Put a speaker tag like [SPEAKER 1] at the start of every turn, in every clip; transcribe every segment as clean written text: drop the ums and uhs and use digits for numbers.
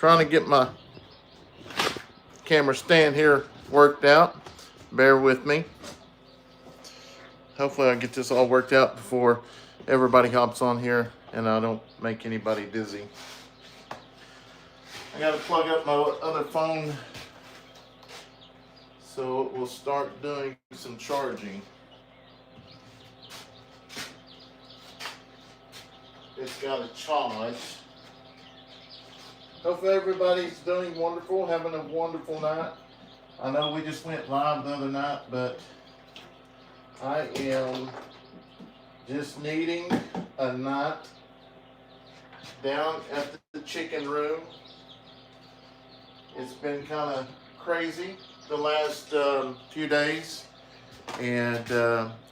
[SPEAKER 1] trying to get my camera stand here worked out. Bear with me. Hopefully I get this all worked out before everybody hops on here and I don't make anybody dizzy. I gotta plug up my other phone so it will start doing some charging. It's got a charge. Hopefully everybody's doing wonderful, having a wonderful night. I know we just went live the other night, but I am just needing a night down at the chicken room. It's been kind of crazy the last few days, and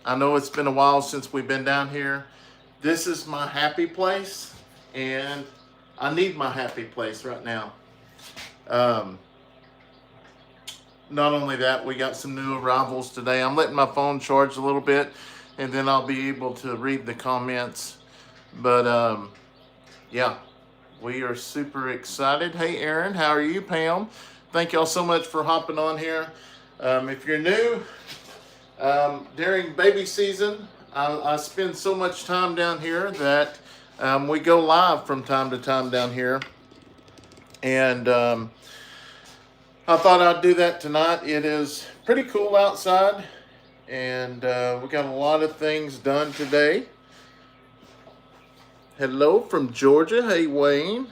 [SPEAKER 1] I know it's been a while since we've been down here. This is my happy place, and I need my happy place right now. Not only that, we got some new arrivals today. I'm letting my phone charge a little bit, and then I'll be able to read the comments. But yeah, we are super excited. Hey, Aaron, how are you? Pam, thank y'all so much for hopping on here. If you're new, during baby season, I spend so much time down here that we go live from time to time down here. And I thought I'd do that tonight. It is pretty cool outside, and we got a lot of things done today. Hello from Georgia. Hey, Wayne.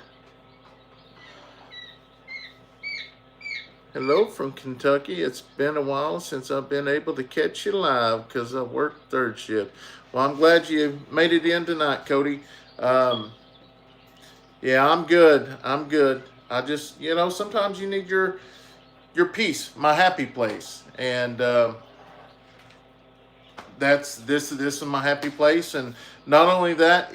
[SPEAKER 1] Hello from Kentucky. It's been a while since I've been able to catch you live because I work third shift. Well, I'm glad you made it in tonight, Cody. Yeah, I'm good. I'm good. I just, you know, sometimes you need your peace, my happy place, and this is my happy place. And not only that,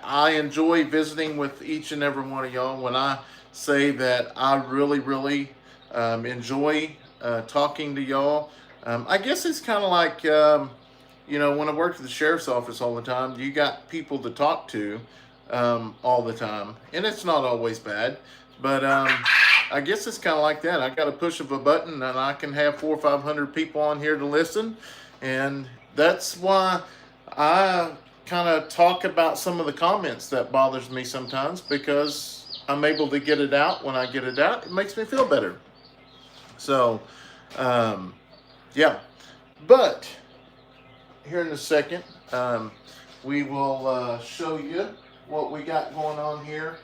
[SPEAKER 1] I enjoy visiting with each and every one of y'all. When I say that I really enjoy talking to y'all, I guess it's kind of like you know, when I worked at the sheriff's office all the time, you got people to talk to all the time, and it's not always bad, but I guess it's kind of like that. I got a push of a button and I can have 400 or 500 people on here to listen, and that's why I kind of talk about some of the comments that bothers me sometimes, because I'm able to get it out. When I get it out, it makes me feel better. So yeah, but here in a second we will show you what we got going on here.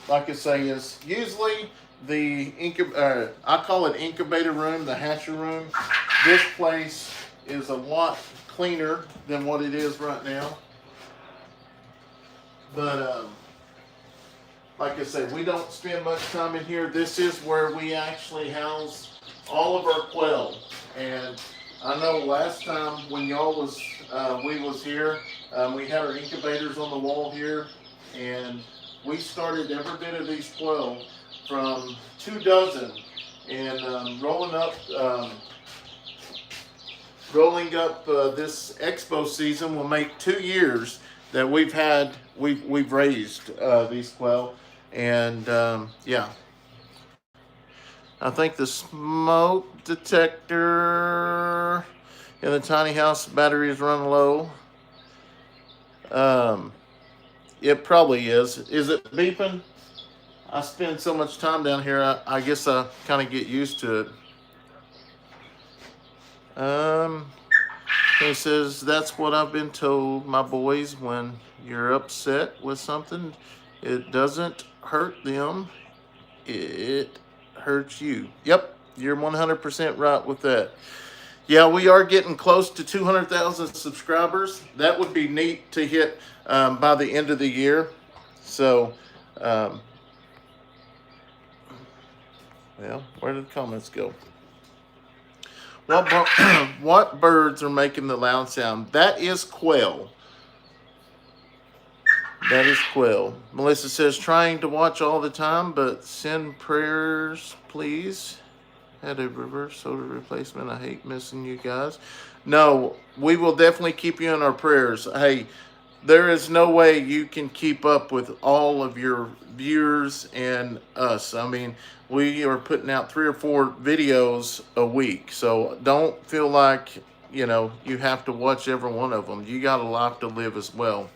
[SPEAKER 1] Like I say, is usually the I call it incubator room, the hatcher room. This place is a lot cleaner than what it is right now. But like I say, we don't spend much time in here. This is where we actually house all of our quail. And I know last time when y'all was we was here, we had our incubators on the wall here, and we started every bit of these quail from 2 dozen, and rolling up this expo season will make 2 years that we've raised these quail. And yeah, I think the smoke detector in the tiny house battery is running low. It probably is. Is it beeping? I spend so much time down here, I guess I kind of get used to it. He says, that's what I've been told, my boys, when you're upset with something, it doesn't hurt them, it hurts you. Yep, you're 100% right with that. Yeah, we are getting close to 200,000 subscribers. That would be neat to hit by the end of the year. So, well, where did the comments go? What birds are making the loud sound? That is quail. That is quail. Melissa says, trying to watch all the time, but send prayers, please. Had a reverse soda replacement. I hate missing you guys. No, we will definitely keep you in our prayers. Hey, there is no way you can keep up with all of your viewers and us. I mean, we are putting out 3 or 4 videos a week, so don't feel like you have to watch every one of them. You got a life to live as well.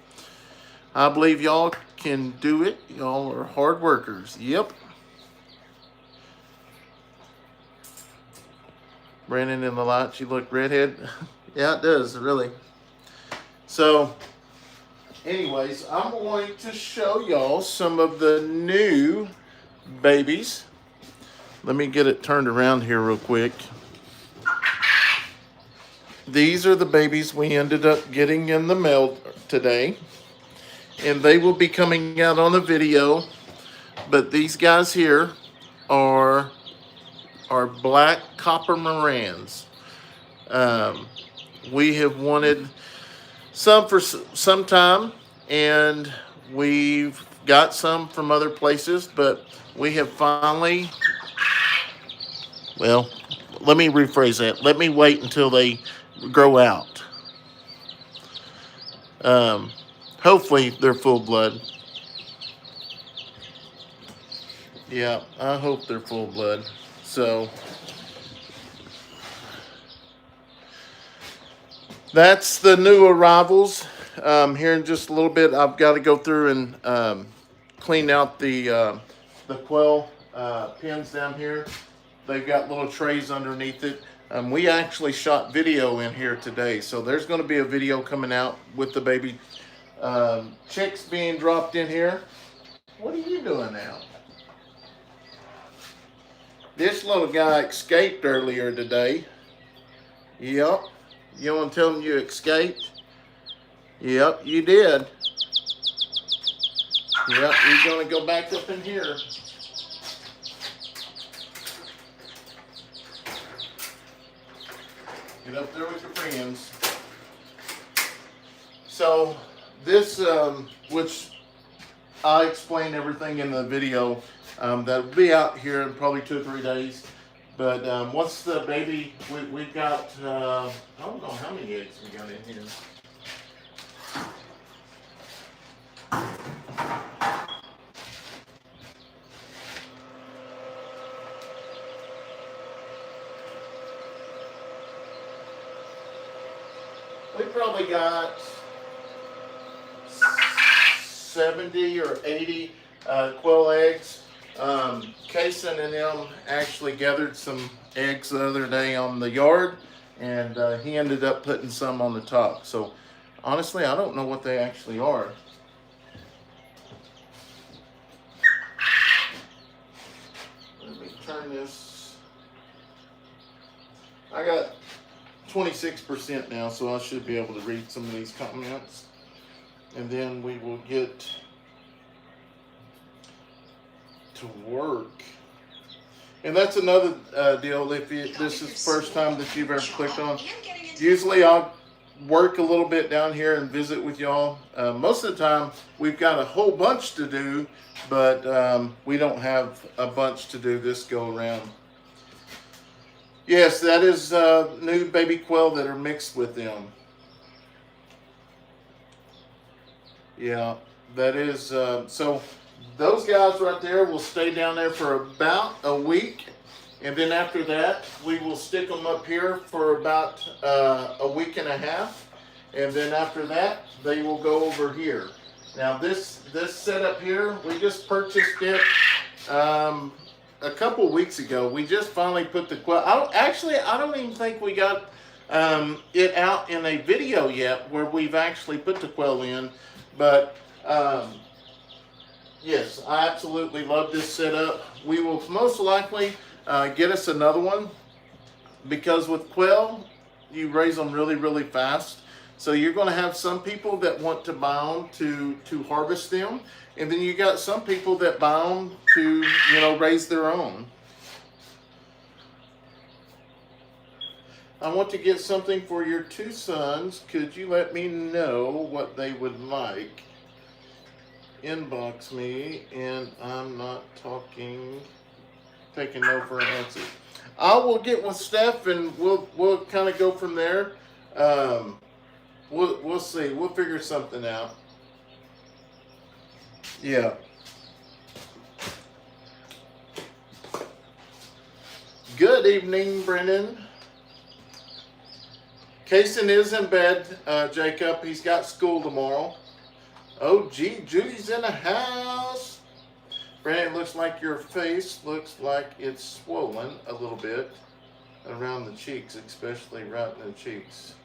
[SPEAKER 1] I believe y'all can do it. Y'all are hard workers. Yep. Brandon in the light, she looked redhead. Yeah, it does, really. So, anyways, I'm going to show y'all some of the new babies. Let me get it turned around here real quick. These are the babies we ended up getting in the mail today. And they will be coming out on the video. But these guys here are black copper Morans. We have wanted some for some time, and we've got some from other places, but we have finally, well, let me rephrase that. Let me wait until they grow out. Hopefully they're full blood. Yeah, I hope they're full blood. So that's the new arrivals. Here in just a little bit, I've got to go through and clean out the quail pens down here. They've got little trays underneath it. We actually shot video in here today, so there's going to be a video coming out with the baby chicks being dropped in here. What are you doing now? This little guy escaped earlier today. Yep. You want to tell him you escaped? Yep, you did. Yep, he's going to go back up in here. Get up there with your friends. So this, which I explained everything in the video, that'll be out here in probably 2 or 3 days. But once the baby, we've got, I don't know how many eggs we got in here. We probably got 70 or 80 quail eggs. Kayson and them actually gathered some eggs the other day on the yard, and he ended up putting some on the top. So honestly, I don't know what they actually are. Let me turn this. I got 26% now, so I should be able to read some of these comments, and then we will get to work. And that's another deal. If this is the first time that you've ever clicked on, usually I'll work a little bit down here and visit with y'all. Most of the time we've got a whole bunch to do, but we don't have a bunch to do this go around. Yes, that is new baby quail that are mixed with them. Yeah, that is, so those guys right there will stay down there for about a week. And then after that, we will stick them up here for about a week and a half. And then after that, they will go over here. Now this setup here, we just purchased it a couple weeks ago. We just finally put the quail. I don't even think we got it out in a video yet where we've actually put the quail in. But yes, I absolutely love this setup. We will most likely get us another one, because with quail, you raise them really, really fast. So you're going to have some people that want to buy them to harvest them, and then you got some people that buy them to raise their own. I want to get something for your 2 sons. Could you let me know what they would like? Inbox me, and I'm not taking no for an answer. I will get with Steph, and we'll kind of go from there. We'll see. We'll figure something out. Yeah. Good evening, Brennan. Kayson is in bed, Jacob. He's got school tomorrow. Oh, gee, Judy's in the house. Brandon, looks like your face looks like it's swollen a little bit around the cheeks, especially right in the cheeks.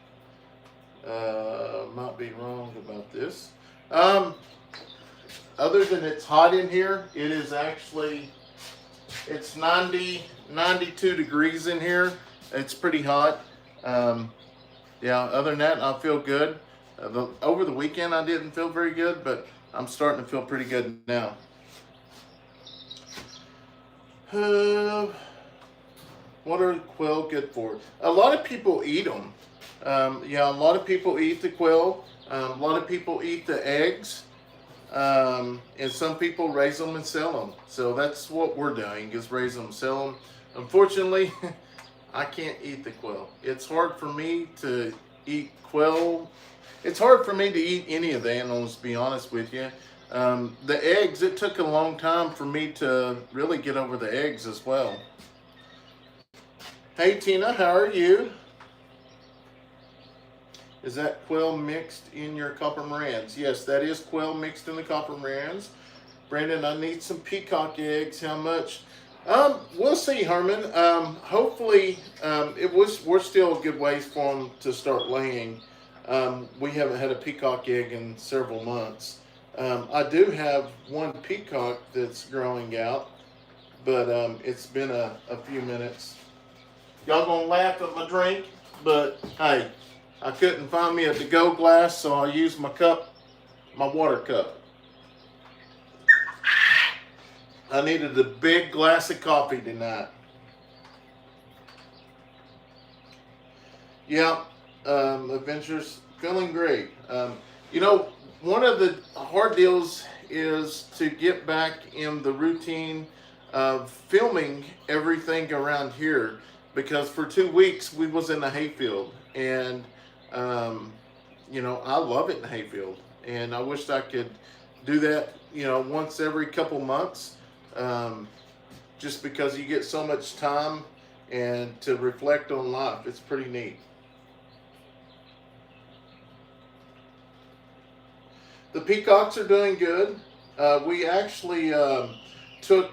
[SPEAKER 1] Might be wrong about this. Other than it's hot in here, it is actually, it's 92 degrees in here. It's pretty hot. Yeah, other than that, I feel good. Over the weekend, I didn't feel very good, but I'm starting to feel pretty good now. What are quail good for? A lot of people eat them. Yeah, a lot of people eat the quail. A lot of people eat the eggs. And some people raise them and sell them. So that's what we're doing, is raise them and sell them. Unfortunately, I can't eat the quail. It's hard for me to eat quail. It's hard for me to eat any of the animals, to be honest with you. The eggs, it took a long time for me to really get over the eggs as well. Hey Tina, how are you? Is that quail mixed in your copper morans? Yes, that is quail mixed in the copper morans. Brandon, I need some peacock eggs. How much? We'll see, Herman. Hopefully, we're still a good ways for them to start laying. We haven't had a peacock egg in several months. I do have one peacock that's growing out, but it's been a few minutes. Y'all gonna laugh at my drink, but hey, I couldn't find me a to-go glass, so I used my cup, my water cup. I needed a big glass of coffee tonight. Yeah, Adventures, feeling great. You know, one of the hard deals is to get back in the routine of filming everything around here, because for 2 weeks we was in the hayfield, and you know, I love it in the hayfield, and I wished I could do that, you know, once every couple months, just because you get so much time and to reflect on life. It's pretty neat. The peacocks are doing good. We actually took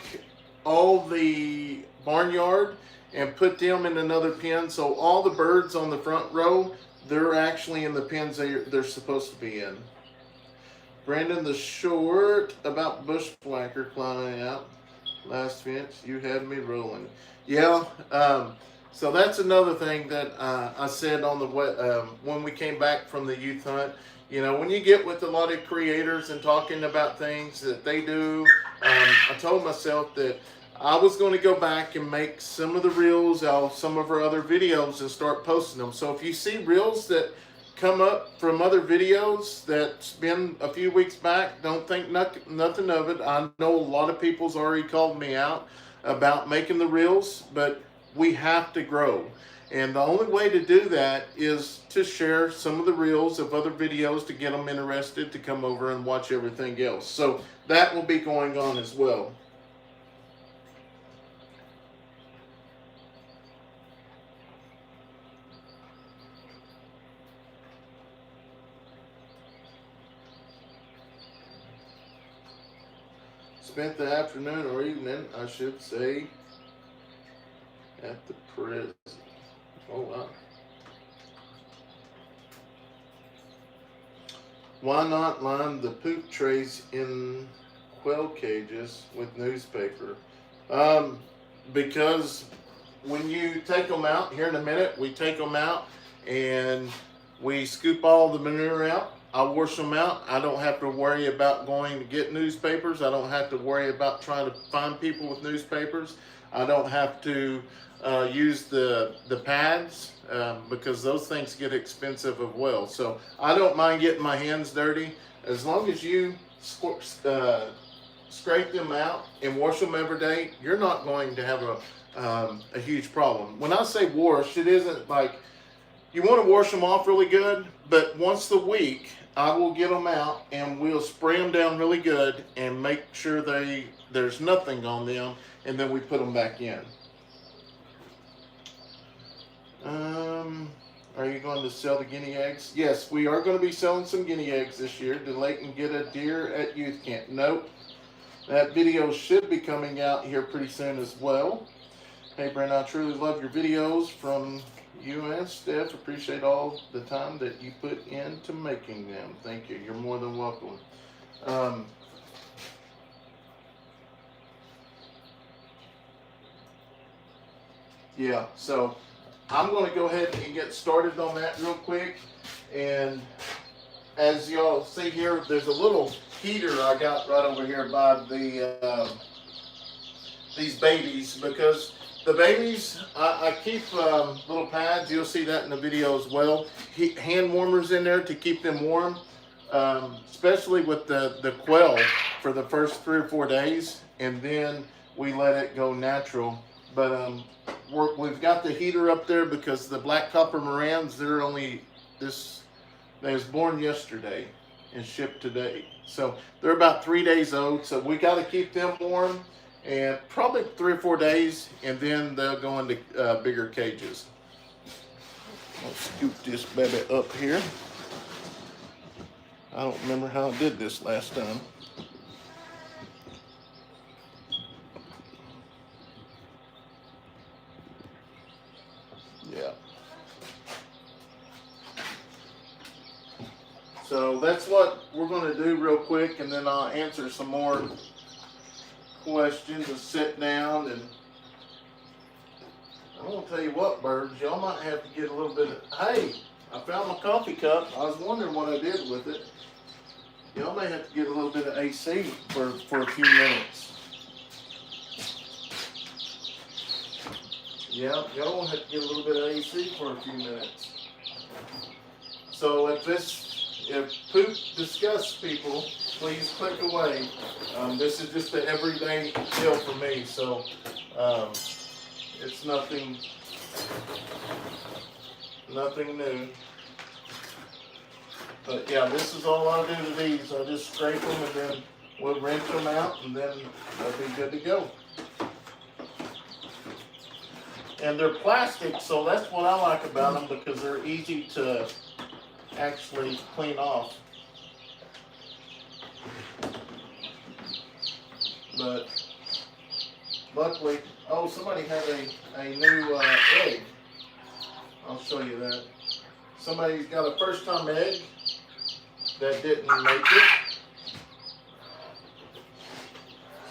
[SPEAKER 1] all the barnyard and put them in another pen. So all the birds on the front row, they're actually in the pens they're supposed to be in. Brandon, the short about bushwhacker climbing out. Last fence, you had me rolling. Yeah, so that's another thing that I said on the when we came back from the youth hunt. You know, when you get with a lot of creators and talking about things that they do, I told myself that I was going to go back and make some of the reels out of some of our other videos and start posting them. So if you see reels that come up from other videos that's been a few weeks back, don't think nothing of it. I know a lot of people's already called me out about making the reels, but we have to grow. And the only way to do that is to share some of the reels of other videos to get them interested to come over and watch everything else. So that will be going on as well. Spent the afternoon or evening, I should say, at the prison. Oh, wow. Why not line the poop trays in quail cages with newspaper? Because when you take them out, here in a minute, we take them out and we scoop all the manure out. I wash them out. I don't have to worry about going to get newspapers. I don't have to worry about trying to find people with newspapers. I don't have to use the pads because those things get expensive as well. So I don't mind getting my hands dirty as long as you scrape them out and wash them every day. You're not going to have a huge problem. When I say wash, it isn't like you want to wash them off really good, but once a week, I will get them out and we'll spray them down really good and make sure there's nothing on them, and then we put them back in. Are you going to sell the guinea eggs? Yes, we are going to be selling some guinea eggs this year. Did Leighton get a deer at youth camp? Nope. That video should be coming out here pretty soon as well. Hey Brandon, I truly love your videos from you and Steph. Appreciate all the time that you put into making them. Thank you. You're more than welcome. Yeah, so I'm going to go ahead and get started on that real quick. And as y'all see here, there's a little heater I got right over here by the these babies, because the babies, I keep little pads. You'll see that in the video as well. Hand warmers in there to keep them warm, especially with the quail for the first 3 or 4 days, and then we let it go natural. But we've got the heater up there because the black copper Morans, they was born yesterday and shipped today. So they're about 3 days old. So we got to keep them warm, and probably 3 or 4 days, and then they'll go into bigger cages. I'll scoop this baby up here. I don't remember how I did this last time. Yeah. So that's what we're going to do real quick, and then I'll answer some more questions and sit down. And I'm going to tell you what, birds, y'all might have to get a little bit of, hey, I found my coffee cup. I was wondering what I did with it. Y'all may have to get a little bit of AC for a few minutes. Yeah, y'all will have to get a little bit of AC for a few minutes. So if poop disgusts people, please click away. This is just an everyday deal for me, so it's nothing new. But yeah, this is all I do to these. I just scrape them and then we'll rinse them out, and then they'll be good to go. And they're plastic, so that's what I like about them, because they're easy to actually clean off. But luckily, oh, somebody had a new egg. I'll show you that. Somebody's got a first-time egg that didn't make it.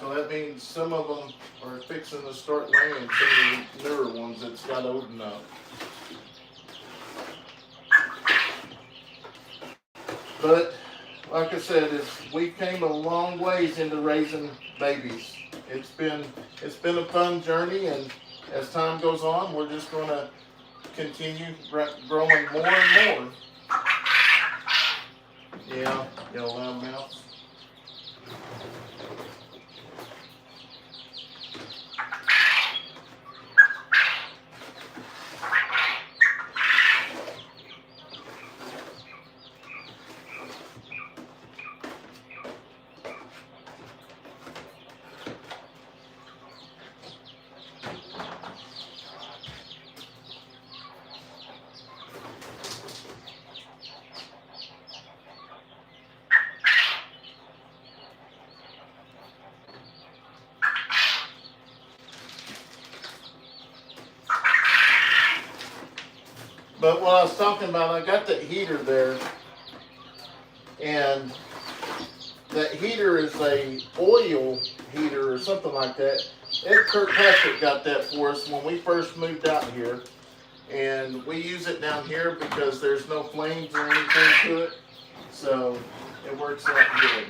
[SPEAKER 1] So that means some of them are fixing to start laying, some of the newer ones that's got old enough. But like I said, we came a long ways into raising babies. It's been a fun journey, and as time goes on, we're just going to continue growing more and more. Yeah, loudmouth. But what I was talking about, I got that heater there, and that heater is a oil heater or something like that. Ed Kirkpatrick got that for us when we first moved out here, and we use it down here because there's no flames or anything to it, so it works out good.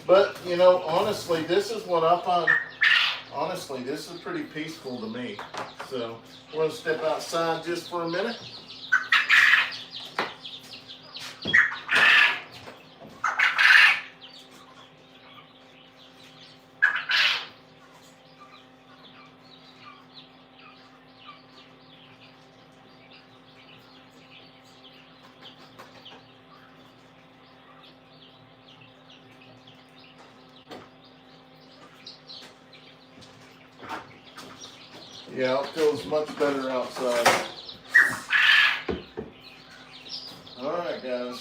[SPEAKER 1] But, you know, honestly, this is what I find, honestly, this is pretty peaceful to me. So, we're going to step outside just for a minute. Yeah, it feels much better outside. All right, guys.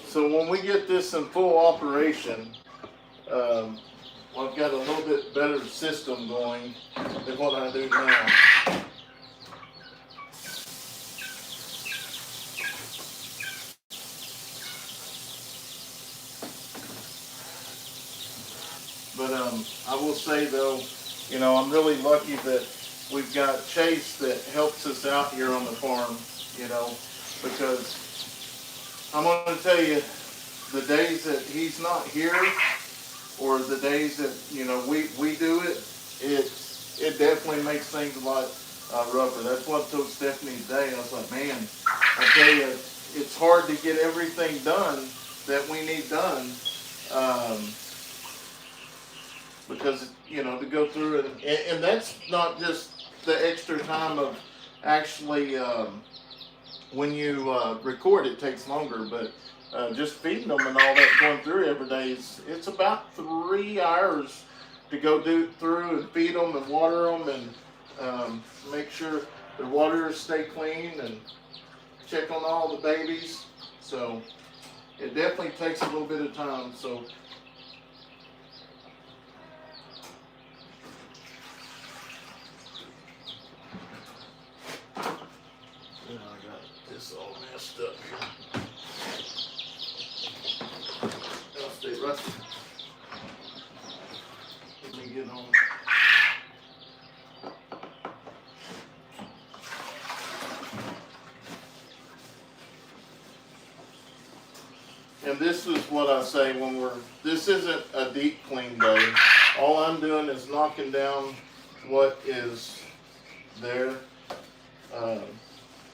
[SPEAKER 1] So when we get this in full operation, I've got a little bit better system going than what I do now. But I will say though, you know, I'm really lucky that we've got Chase that helps us out here on the farm, you know, because I'm going to tell you, the days that he's not here, or the days that, you know, we do it, it definitely makes things a lot rougher. That's what I told Stephanie today. I was like, man, I tell you, it's hard to get everything done that we need done, because, you know, to go through it, and that's not just the extra time of actually, when you record, it takes longer, but just feeding them and all that, going through every day, it's about 3 hours to go through and feed them and water them and make sure their waters stay clean and check on all the babies. So it definitely takes a little bit of time. So I got this all messed up here. I'll stay right. Let me get on. And this is what I say when this isn't a deep clean day. All I'm doing is knocking down what is there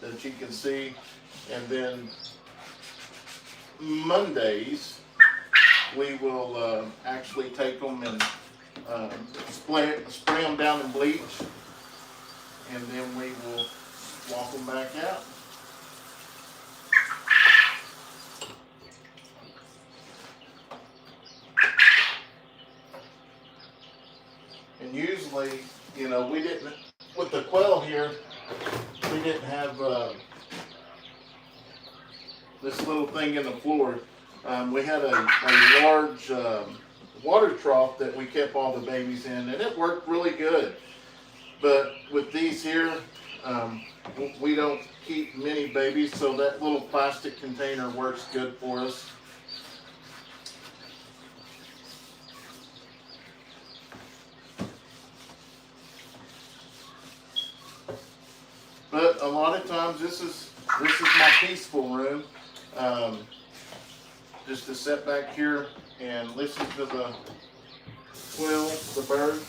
[SPEAKER 1] that you can see. And then Mondays, we will actually take them and spray them down in bleach. And then we will swap them back out. And usually, you know, we didn't, with the quail here, we didn't have this little thing in the floor. We had a large water trough that we kept all the babies in, and it worked really good. But with these here, we don't keep many babies, so that little plastic container works good for us. But a lot of times this is my peaceful room. Just to sit back here and listen to the quill, the bird.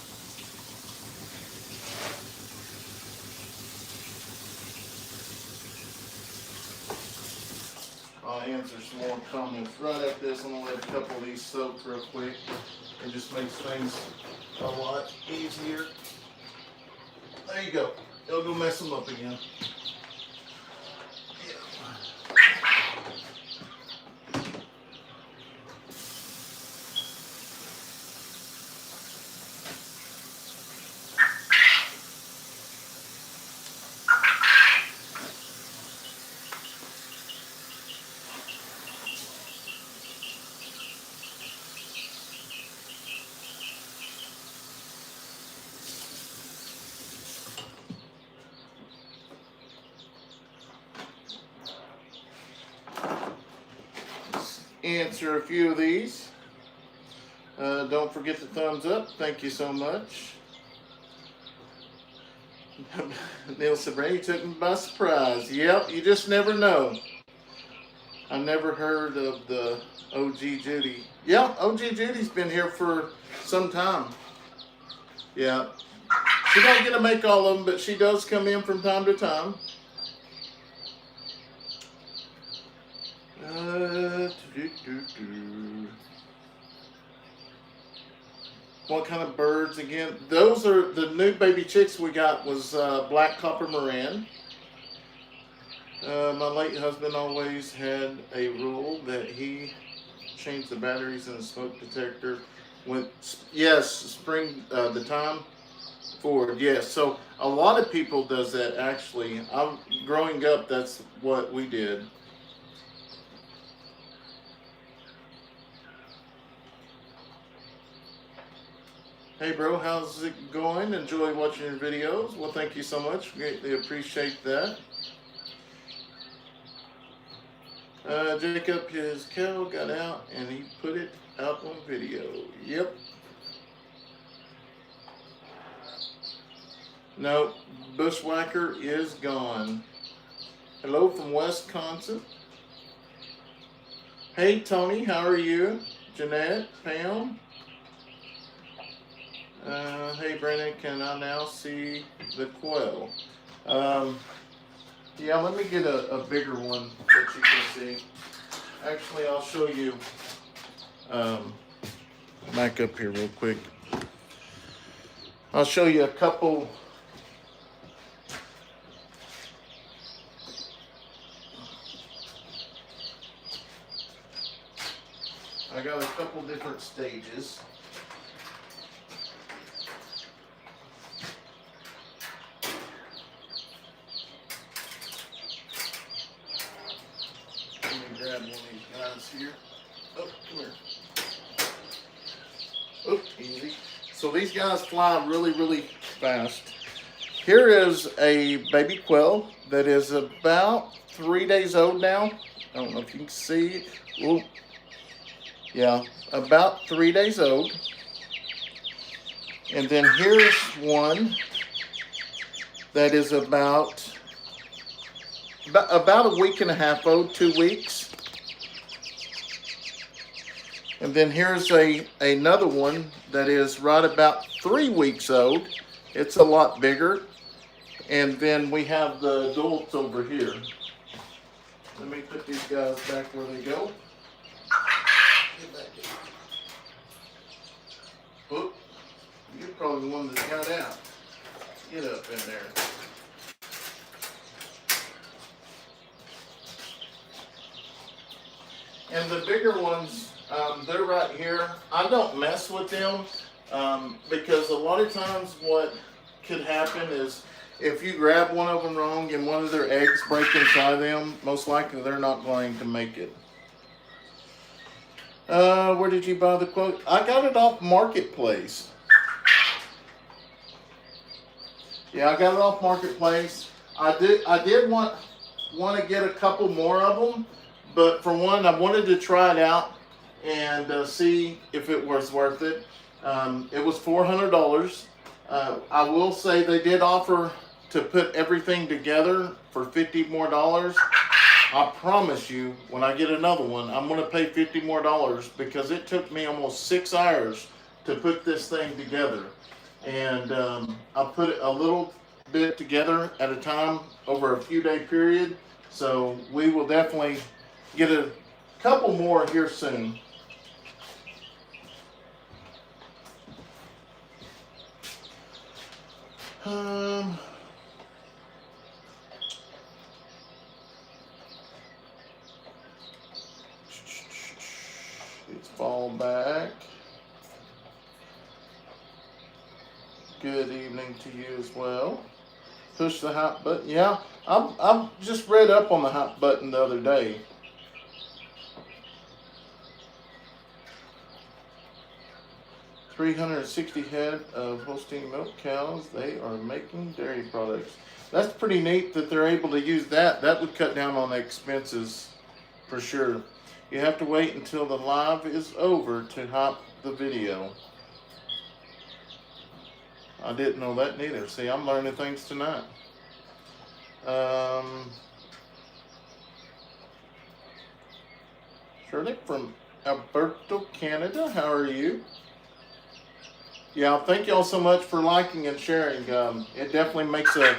[SPEAKER 1] I'll answer some more comments right after this. I'm going to let a couple of these soak real quick. It just makes things a lot easier. There you go. It'll go mess them up again. Answer a few of these. Don't forget the thumbs up. Thank you so much. Neil said, Braylee, you took me by surprise. Yep, you just never know. I never heard of the OG Judy. Yeah, OG Judy's been here for some time. Yeah. She don't get to make all of them, but she does come in from time to time. What kind of birds again? Those are the new baby chicks we got. Was black copper Moran. My late husband always had a rule that he change the batteries in the smoke detector. Yes, spring the time forward. Yes, so a lot of people does that actually. Growing up, that's what we did. Hey bro, how's it going? Enjoy watching your videos. Well, thank you so much. Greatly appreciate that. Jacob, his cow got out and he put it out on video. Yep. No, Bushwhacker is gone. Hello from Wisconsin. Hey Tony, how are you? Jeanette, Pam. Hey Brandon, can I now see the quail? Yeah, let me get a bigger one that you can see. Actually, I'll show you. Back up here real quick. I'll show you a couple. I got a couple different stages. Grab one of these guys here. Oh, come here. Oh, easy. So these guys fly really, really fast. Here is a baby quail that is about 3 days old now. I don't know if you can see. Oh, yeah, about 3 days old. And then here's one that is about a week and a half old, 2 weeks. And then here's another one that is right about 3 weeks old. It's a lot bigger. And then we have the adults over here. Let me put these guys back where they go. Get back in. Oh, you're probably the one that got out. Get up in there. And the bigger ones, they're right here. I don't mess with them because a lot of times what could happen is if you grab one of them wrong and one of their eggs break inside them, most likely they're not going to make it. Where did you buy the quote? I got it off Marketplace. Yeah, I got it off Marketplace. I did want to get a couple more of them, but for one, I wanted to try it out and see if it was worth it. It was $400. I will say they did offer to put everything together for $50 more. I promise you, when I get another one, I'm going to pay $50 more because it took me almost 6 hours to put this thing together. And I put it a little bit together at a time over a few day period. So we will definitely get a couple more here soon. Let's fall back. Good evening to you as well. Push the hot button. Yeah, I just read up on the hot button the other day. $360 head of Holstein milk cows. They are making dairy products. That's pretty neat that they're able to use that. That would cut down on the expenses for sure. You have to wait until the live is over to hop the video. I didn't know that neither. See, I'm learning things tonight. Shirley from Alberta, Canada. How are you? Yeah, thank y'all so much for liking and sharing. It definitely makes a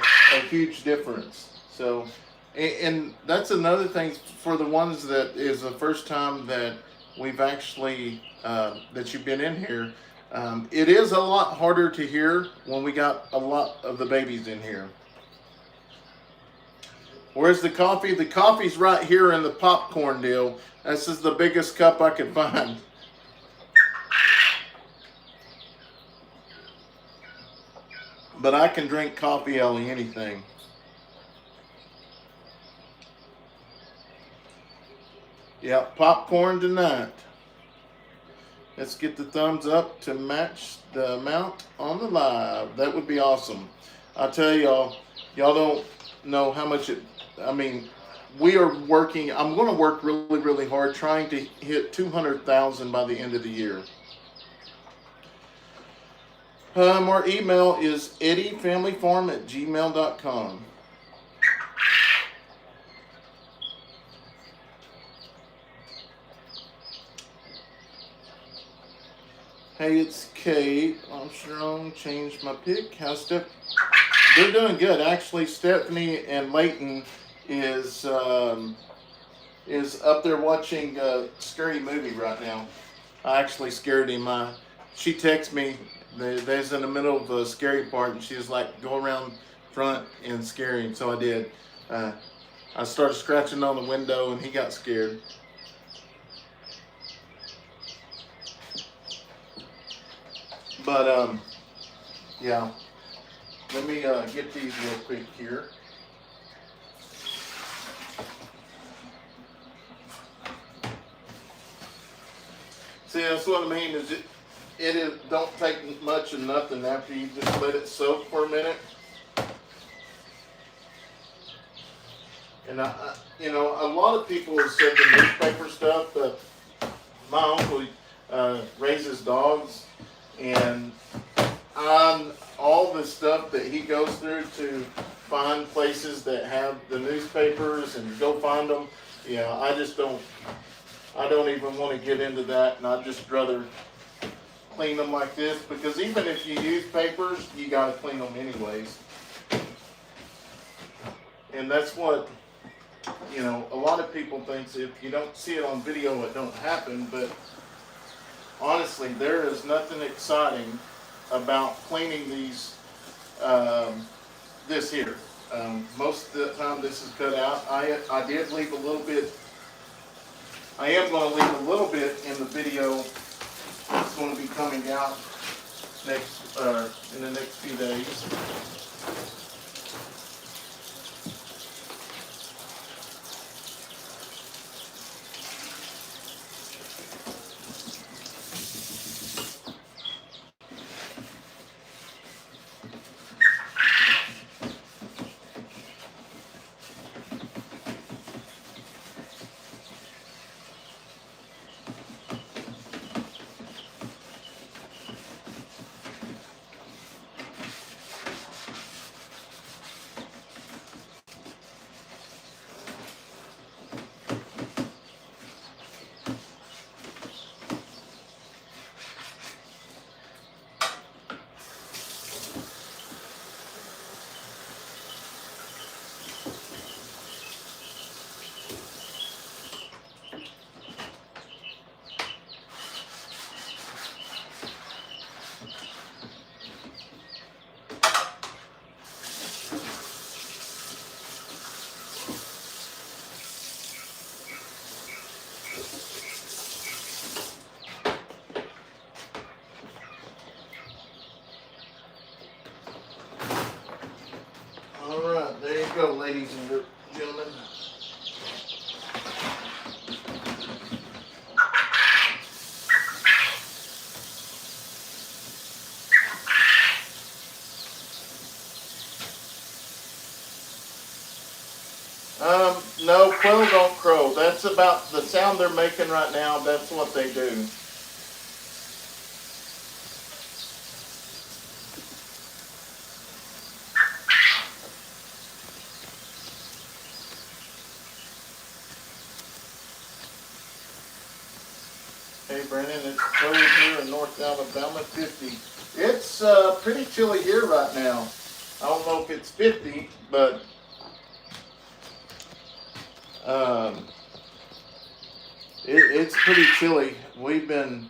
[SPEAKER 1] huge difference. So, and that's another thing for the ones that is the first time that we've actually, that you've been in here. It is a lot harder to hear when we got a lot of the babies in here. Where's the coffee? The coffee's right here in the popcorn deal. This is the biggest cup I could find. But I can drink coffee, Ellie, anything. Yeah, popcorn tonight. Let's get the thumbs up to match the amount on the live. That would be awesome. I'll tell y'all don't know how much it, I mean, we are working, I'm going to work really, really hard trying to hit 200,000 by the end of the year. Our email is eddyfamilyfarm@gmail.com. Hey, it's Kate. Armstrong changed my pick. How's Steph? They're doing good. Actually, Stephanie and Leighton is up there watching a scary movie right now. I actually scared him. She texted me. They's in the middle of a scary part, and she was like, "Go around front and scare him." So I did. I started scratching on the window, and he got scared. But yeah. Let me get these real quick here. See, that's what I mean. Is it don't take much of nothing after you just let it soak for a minute. And you know, a lot of people have said the newspaper stuff, but my uncle raises dogs, and on all the stuff that he goes through to find places that have the newspapers and go find them, yeah, I don't even want to get into that, and I'd just rather clean them like this, because even if you use papers, you got to clean them anyways. And that's what, you know, a lot of people think if you don't see it on video, it don't happen, but honestly, there is nothing exciting about cleaning these, this here. Most of the time this is cut out. I did leave a little bit, I am going to leave a little bit in the video that's going to be coming out in the next few days. There you go, ladies and gentlemen. No, quail don't crow. That's about the sound they're making right now. That's what they do. Hey Brandon, it's cold here in North Alabama, 50. It's pretty chilly here right now. I don't know if it's 50, but it's pretty chilly. We've been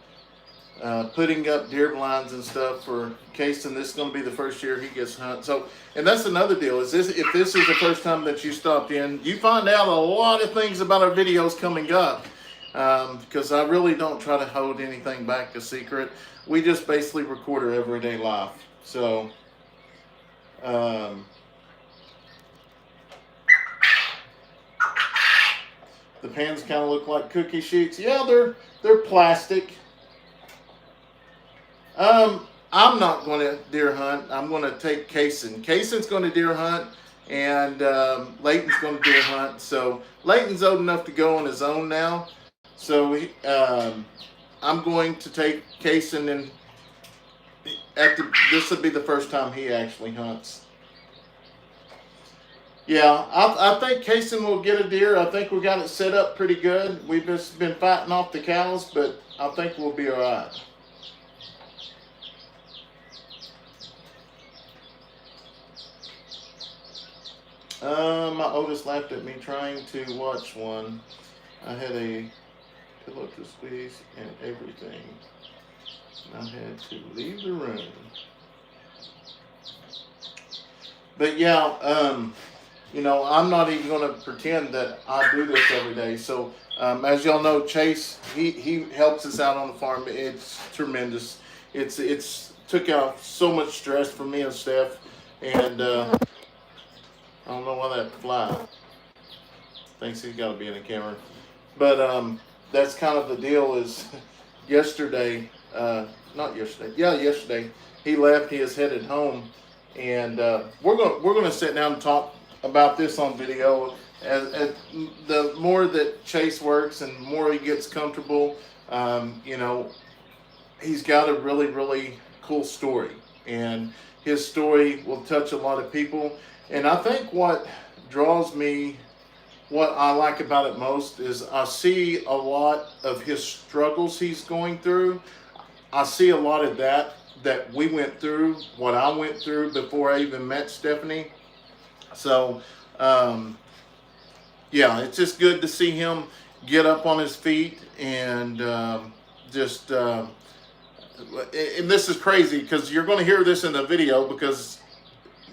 [SPEAKER 1] putting up deer blinds and stuff for Kayson. This is going to be the first year he gets to hunt. So, and that's another deal. Is this, if this is the first time that you stopped in, you find out a lot of things about our videos coming up. Because I really don't try to hold anything back a secret. We just basically record our everyday life. So, the pans kind of look like cookie sheets. Yeah, they're plastic. I'm not going to deer hunt. I'm going to take Kayson. Kayson's going to deer hunt, and Leighton's going to deer hunt. So Leighton's old enough to go on his own now. So I'm going to take Kayson, and this will be the first time he actually hunts. Yeah, I think Kayson will get a deer. I think we got it set up pretty good. We've just been fighting off the cows, but I think we'll be all right. My oldest laughed at me trying to watch one. I had a pillow to squeeze and everything. I had to leave the room. But yeah, you know, I'm not even going to pretend that I do this every day. So as y'all know, Chase, he helps us out on the farm. It's tremendous. It's took out so much stress for me and Steph, and I don't know why that fly thinks he's got to be in the camera. But that's kind of the deal. Is yesterday, not yesterday, yeah, yesterday, he left. He is headed home, and we're gonna sit down and talk about this on video. As the more that Chase works and more he gets comfortable, you know, he's got a really cool story, and his story will touch a lot of people. And I think what draws me, what I like about it most, is I see a lot of his struggles he's going through. I see a lot of that we went through, what I went through before I even met Stephanie. So, yeah, it's just good to see him get up on his feet and and this is crazy because you're going to hear this in the video because,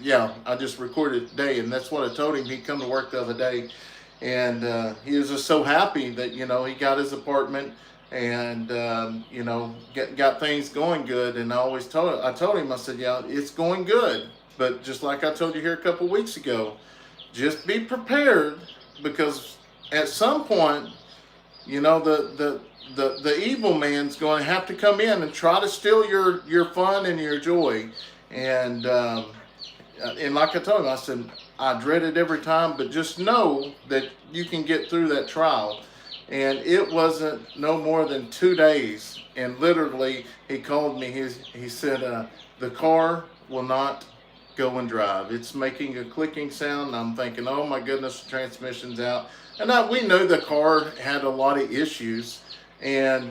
[SPEAKER 1] yeah, I just recorded it today, and that's what I told him. He'd come to work the other day, and he was just so happy that, you know, he got his apartment and, you know, got things going good. And I told him, I said, yeah, it's going good. But just like I told you here a couple weeks ago, just be prepared, because at some point, you know, the evil man's going to have to come in and try to steal your fun and your joy. And like I told him, I said, I dread it every time, but just know that you can get through that trial. And it wasn't no more than 2 days. And literally, he called me. He said, the car will not go and drive. It's making a clicking sound. And I'm thinking, oh my goodness, the transmission's out. And we knew the car had a lot of issues. And,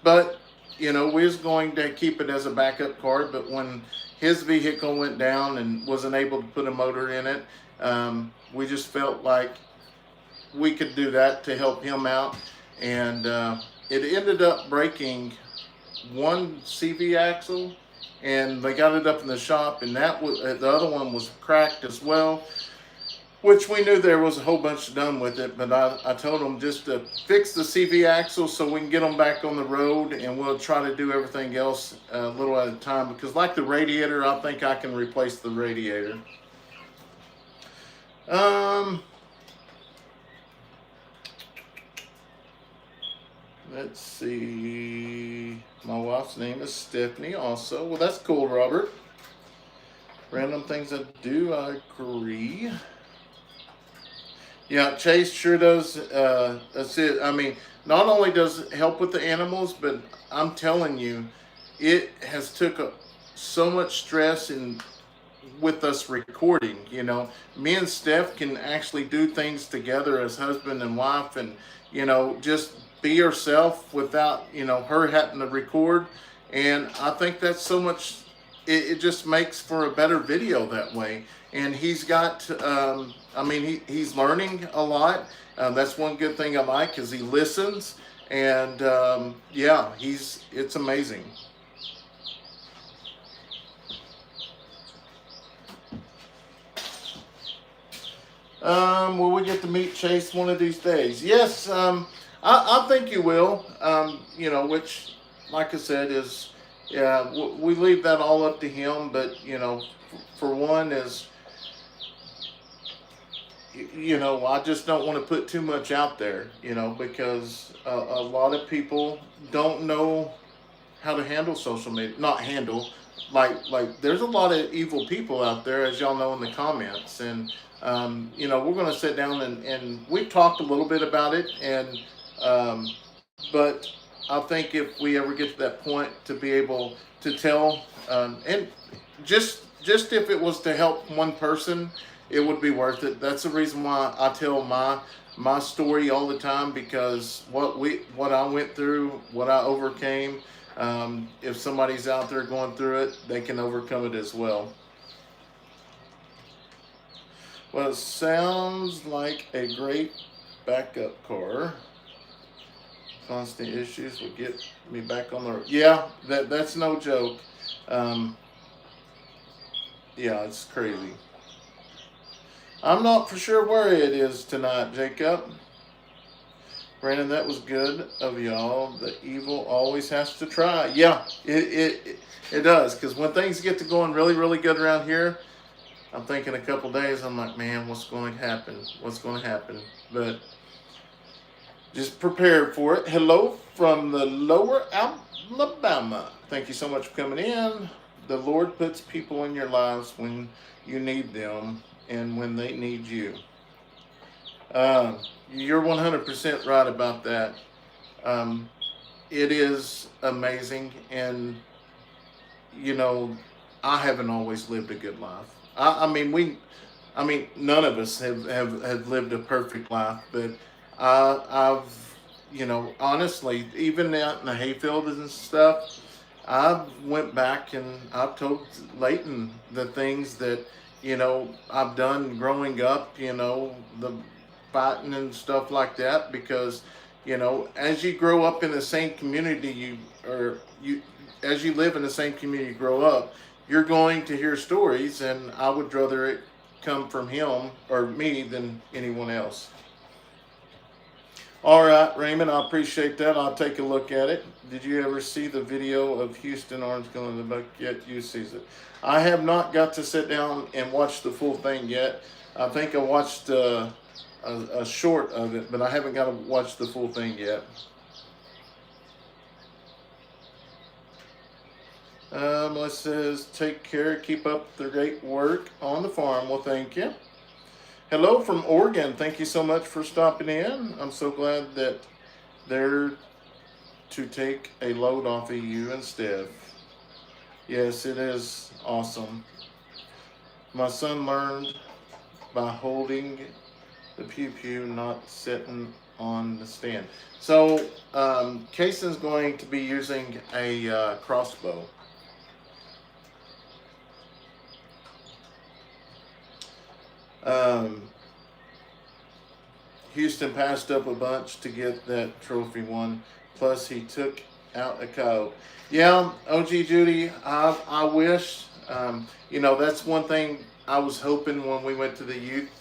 [SPEAKER 1] but, you know, we was going to keep it as a backup car. But when his vehicle went down and wasn't able to put a motor in it, we just felt like we could do that to help him out. And it ended up breaking one CV axle, and they got it up in the shop, and that was, the other one was cracked as well, which we knew there was a whole bunch done with it. But I told them just to fix the CV axle so we can get them back on the road, and we'll try to do everything else a little at a time, because like the radiator, I think I can replace the radiator. Let's see. My wife's name is Stephanie also. Well, that's cool, Robert. Random things I do, I agree. Yeah, Chase sure does. That's it. I mean, not only does it help with the animals, but I'm telling you, it has took so much stress with us recording. You know, me and Steph can actually do things together as husband and wife, and, you know, just be herself without, you know, her having to record. And I think that's so much, it just makes for a better video that way. And he's got I mean, he's learning a lot. That's one good thing I like is he listens, and yeah, it's amazing. Will we get to meet Chase one of these days? Yes, I think you will. Which, like I said, is yeah, we leave that all up to him. But for one, is I just don't want to put too much out there. Because a lot of people don't know how to handle social media. Not handle, like there's a lot of evil people out there, as y'all know in the comments, and we're going to sit down and we've talked a little bit about it, and um, but I think if we ever get to that point to be able to tell, and just if it was to help one person, it would be worth it. That's the reason why I tell my story all the time, because what I went through, what I overcame. If somebody's out there going through it, they can overcome it as well. Well, it sounds like a great backup car. Constant issues will get me back on the road. Yeah, that's no joke. Um, yeah, it's crazy. I'm not for sure where it is tonight, Jacob. Brandon, that was good of y'all. The evil always has to try. Yeah, it does. Because when things get to going really, really good around here, I'm thinking a couple days, I'm like, man, what's going to happen? What's going to happen? But just prepare for it. Hello from the lower Alabama. Thank you so much for coming in. The Lord puts people in your lives when you need them and when they need you. You're 100% right about that. It is amazing, and I haven't always lived a good life. None of us have lived a perfect life, but I've, honestly, even out in the hayfield and stuff, I went back and I've told Leighton the things that, I've done growing up, the fighting and stuff like that, because, as you grow up in the same community, as you live in the same community, you grow up, you're going to hear stories, and I would rather it come from him or me than anyone else. All right, Raymond, I appreciate that. I'll take a look at it. Did you ever see the video of Houston Orange going to the book yet? You sees it. I have not got to sit down and watch the full thing yet. I think I watched a short of it, but I haven't got to watch the full thing yet. Melissa says, take care, keep up the great work on the farm. Well, thank you. Hello from Oregon. Thank you so much for stopping in. I'm so glad that they're to take a load off of you instead. Yes, it is awesome. My son learned by holding the pew, not sitting on the stand. So, Kayson's going to be using a crossbow. Houston passed up a bunch to get that trophy one. Plus, he took out a coyote. Yeah, OG Judy, I wish. That's one thing I was hoping when we went to the youth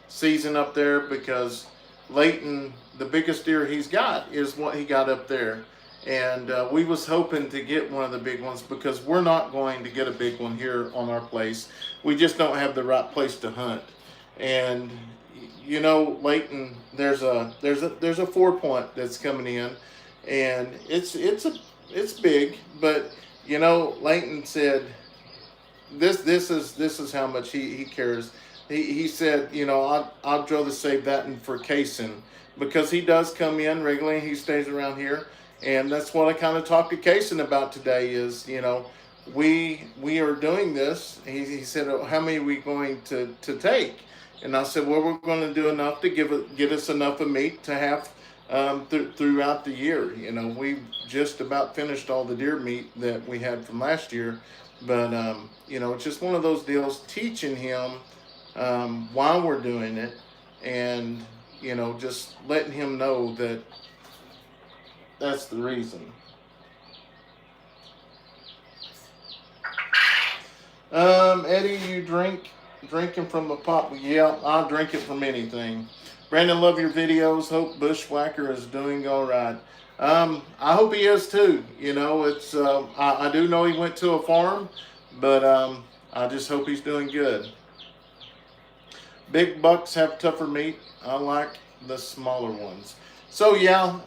[SPEAKER 1] season up there, because Leighton, the biggest deer he's got is what he got up there. And we was hoping to get one of the big ones, because we're not going to get a big one here on our place. We just don't have the right place to hunt. And Leighton, there's a 4-point that's coming in, and it's big, but Leighton said this is how much he cares. He said, I'd rather save that one for Kayson, because he does come in regularly. He stays around here. And that's what I kind of talked to Kayson about today is, we are doing this. He said, oh, how many are we going to take? And I said, well, we're going to do enough to get us enough of meat to have throughout the year. We just about finished all the deer meat that we had from last year. But, it's just one of those deals, teaching him why we're doing it, and just letting him know that that's the reason. Eddie, you drinking from a pot? Yeah, I'll drink it from anything. Brandon, love your videos. Hope Bushwhacker is doing all right. I hope he is too. It's I do know he went to a farm, but I just hope he's doing good. Big bucks have tougher meat. I like the smaller ones. So yeah,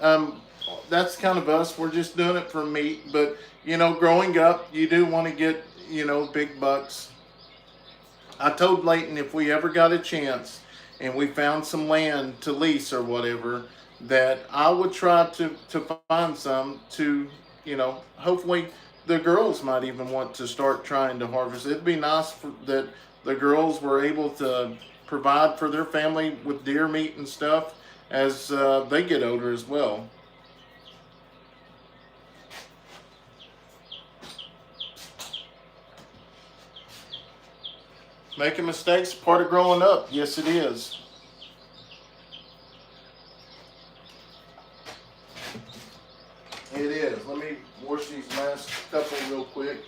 [SPEAKER 1] that's kind of us. We're just doing it for meat, but growing up, you do want to get big bucks. I told Leighton if we ever got a chance and we found some land to lease or whatever, that I would try to find some to, hopefully the girls might even want to start trying to harvest. It'd be nice that the girls were able to provide for their family with deer meat and stuff as they get older as well. Making mistakes, part of growing up. Yes, it is. It is. Let me wash these last couple real quick.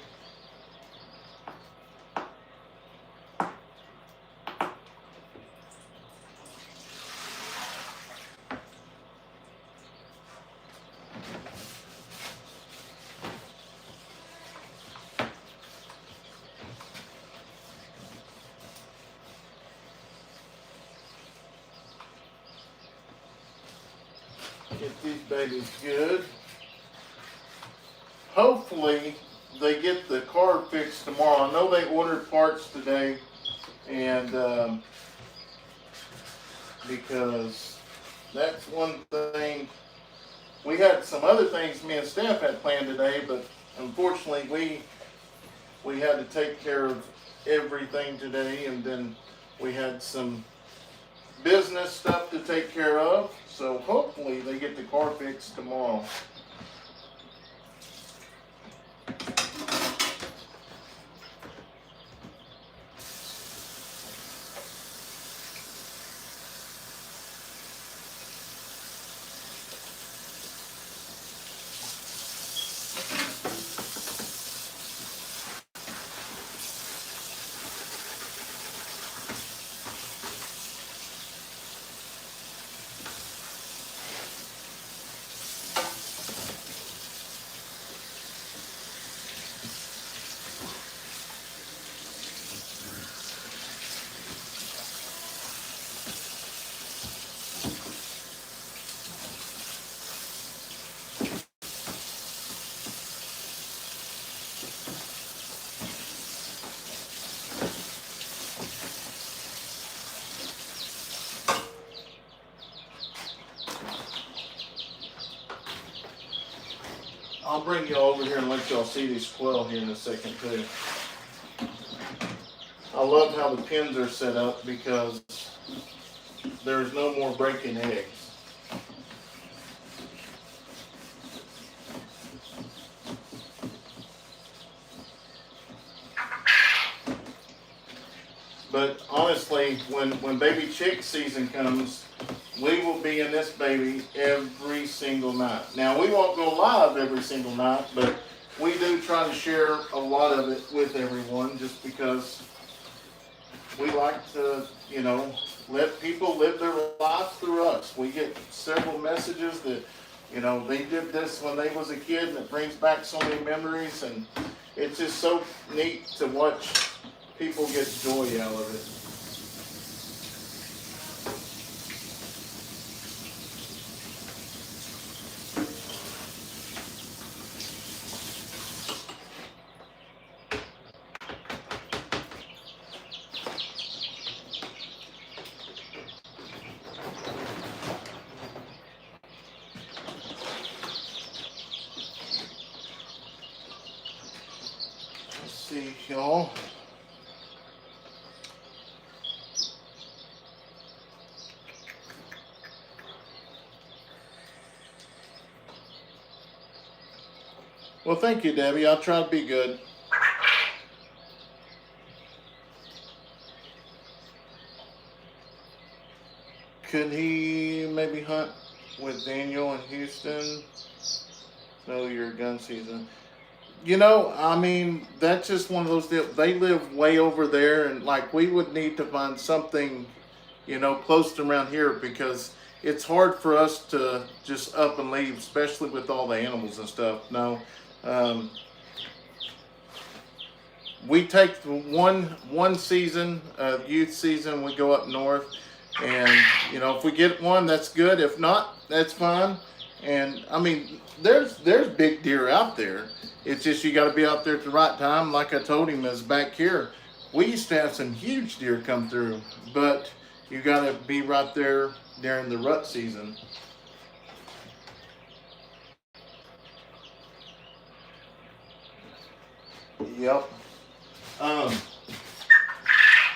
[SPEAKER 1] Get these babies good. Hopefully they get the car fixed tomorrow. I know they ordered parts today, and because that's one thing. We had some other things me and Steph had planned today, but unfortunately we had to take care of everything today, and then we had some business stuff to take care of. So hopefully they get the car fixed tomorrow. I'll bring y'all over here and let y'all see these quail here in a second too. I love how the pins are set up because there's no more breaking eggs. But honestly, when baby chick season comes, we will be in this baby every single night. Now, we won't go live every single night, but we do try to share a lot of it with everyone just because we like to, let people live their lives through us. We get several messages that, they did this when they was a kid, and it brings back so many memories, and it's just so neat to watch people get joy out of it. Let's see, y'all. Well, thank you, Debbie. I'll try to be good. Could he maybe hunt with Daniel in Houston? No, your gun season. I mean, that's just one of those deals. They live way over there, and like we would need to find something, close to around here because it's hard for us to just up and leave, especially with all the animals and stuff. No, um, we take one season, youth season, we go up north, and if we get one, that's good. If not, that's fine. And I mean, there's big deer out there. It's just you got to be out there at the right time. Like I told him, is back here, we used to have some huge deer come through, but you got to be right there during the rut season. Yep. Um,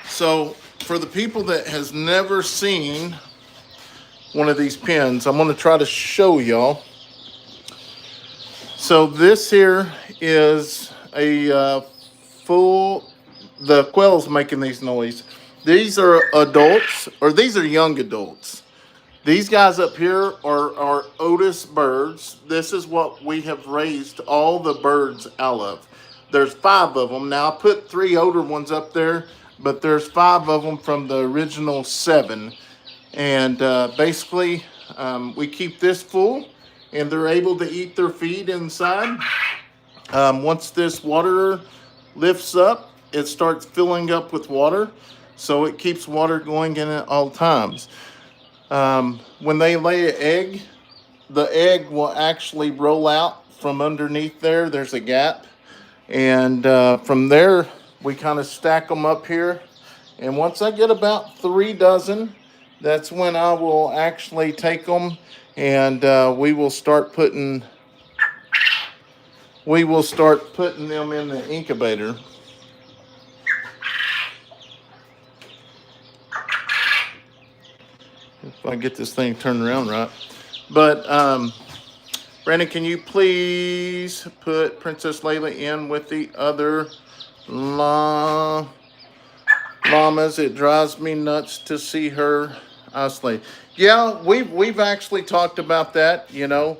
[SPEAKER 1] so for the people that has never seen one of these pens, I'm going to try to show y'all. So this here is a full. The quail's making these noise. These are adults, or these are young adults. These guys up here are Otis birds. This is what we have raised all the birds out of. There's 5 of them. Now I put 3 older ones up there, but there's 5 of them from the original 7. And basically, we keep this full, and they're able to eat their feed inside. Once this water lifts up, it starts filling up with water, so it keeps water going in at all times. When they lay an egg, the egg will actually roll out from underneath there. There's a gap. And from there, we kind of stack them up here. And once I get about 3 dozen, that's when I will actually take them and we will start putting them in the incubator. If I get this thing turned around right. But Brandon, can you please put Princess Layla in with the other llamas? It drives me nuts to see her isolate. Yeah, we've actually talked about that, and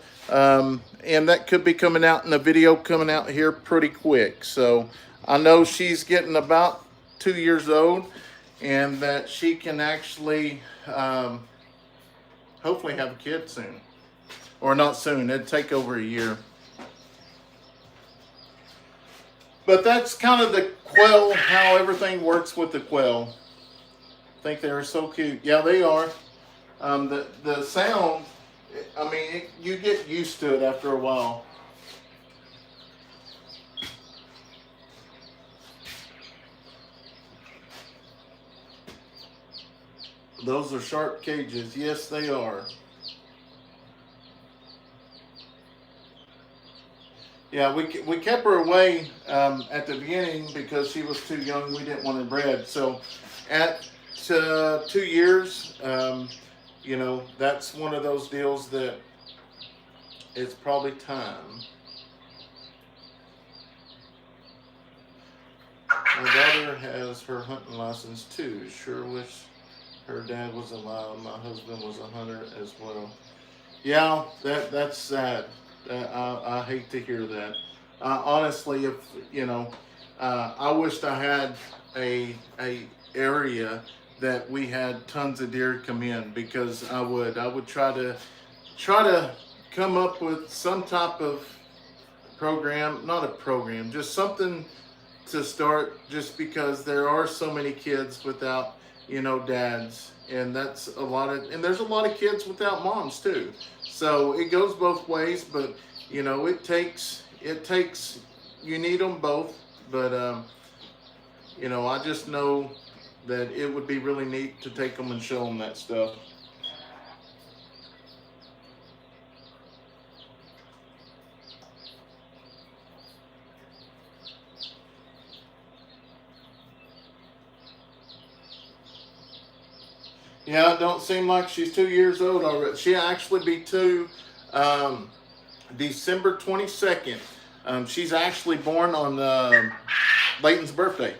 [SPEAKER 1] that could be coming out in a video coming out here pretty quick. So I know she's getting about 2 years old, and that she can actually hopefully have a kid soon. Or not soon, it'd take over a year. But that's kind of the quail, how everything works with the quail. I think they're so cute. Yeah, they are. The sound, I mean, you get used to it after a while. Those are sharp cages. Yes, they are. Yeah, we kept her away at the beginning because she was too young. We didn't want her bred. So at 2 years, that's one of those deals that it's probably time. My daughter has her hunting license too. Sure wish her dad was alive. My husband was a hunter as well. Yeah, that's sad. I hate to hear that. Honestly, if I wished I had a area that we had tons of deer come in, because I would try to come up with some type of program, not a program, just something to start, just because there are so many kids without dads, and that's a lot of, and there's a lot of kids without moms too. So it goes both ways, but it takes you need them both. But I just know that it would be really neat to take them and show them that stuff. Yeah, it don't seem like she's 2 years old already. She'll actually be 2 December 22nd. She's actually born on Leighton's birthday.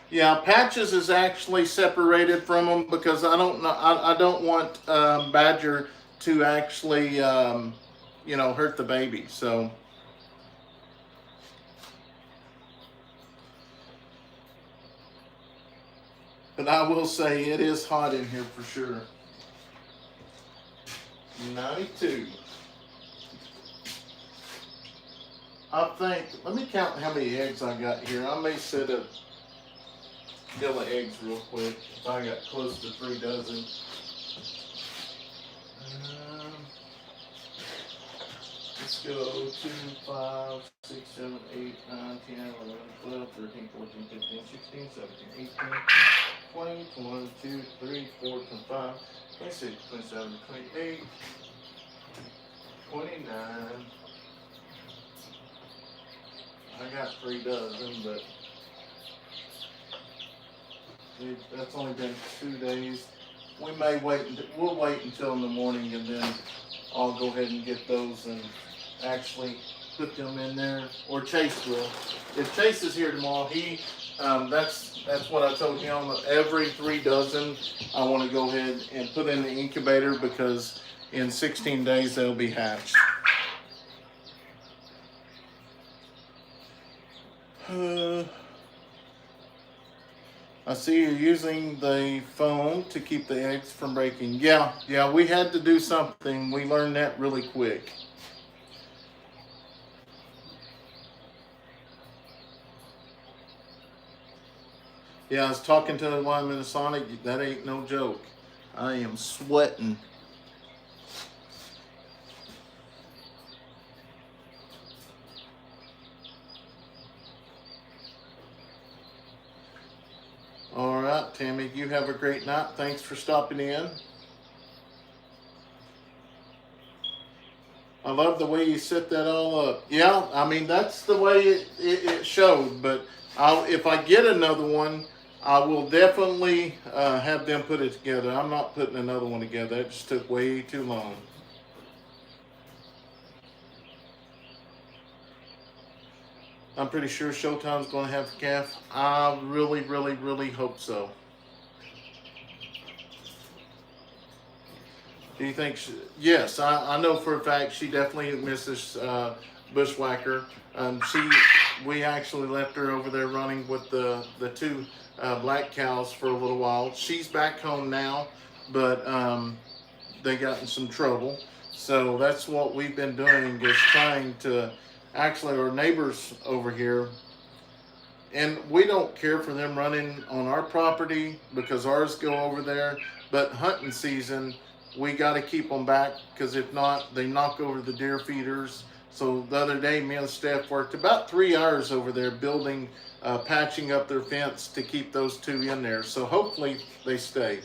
[SPEAKER 1] Yeah, Patches is actually separated from them because I don't know. I don't want Badger to actually, hurt the baby. So, but I will say it is hot in here for sure. 92. I think. Let me count how many eggs I got here. I may set a bill of eggs real quick. If I got close to 3 dozen. Um, let's go 2, 5, 6, 7, 8, 9, 10, 11, 12, 13, 14, 15, 16, 17, 18, 20, 21, 2, 3, 4, 25, 26, 27, 28, 29. I got 3 dozen, but that's only been 2 days. We may wait. We'll wait until in the morning, and then I'll go ahead and get those and actually put them in there. Or Chase will. If Chase is here tomorrow, that's what I told him. Every 3 dozen, I want to go ahead and put in the incubator because in 16 days they'll be hatched. I see you're using the foam to keep the eggs from breaking. Yeah, we had to do something. We learned that really quick. Yeah, I was talking to one in Minnesota. That ain't no joke. I am sweating. All right, Tammy, you have a great night. Thanks for stopping in. I love the way you set that all up. Yeah, I mean, that's the way it showed. But if I get another one, I will definitely have them put it together. I'm not putting another one together. It just took way too long. I'm pretty sure Showtime's going to have the calf. I really, really, really hope so. Do you think? Yes, I know for a fact she definitely misses Bushwhacker. We actually left her over there running with the 2 black cows for a little while. She's back home now, but they got in some trouble. So that's what we've been doing is trying to. Actually, our neighbors over here, and we don't care for them running on our property because ours go over there. But hunting season, we got to keep them back because if not, they knock over the deer feeders. So the other day, me and Steph worked about 3 hours over there building, patching up their fence to keep those 2 in there. So hopefully they stay.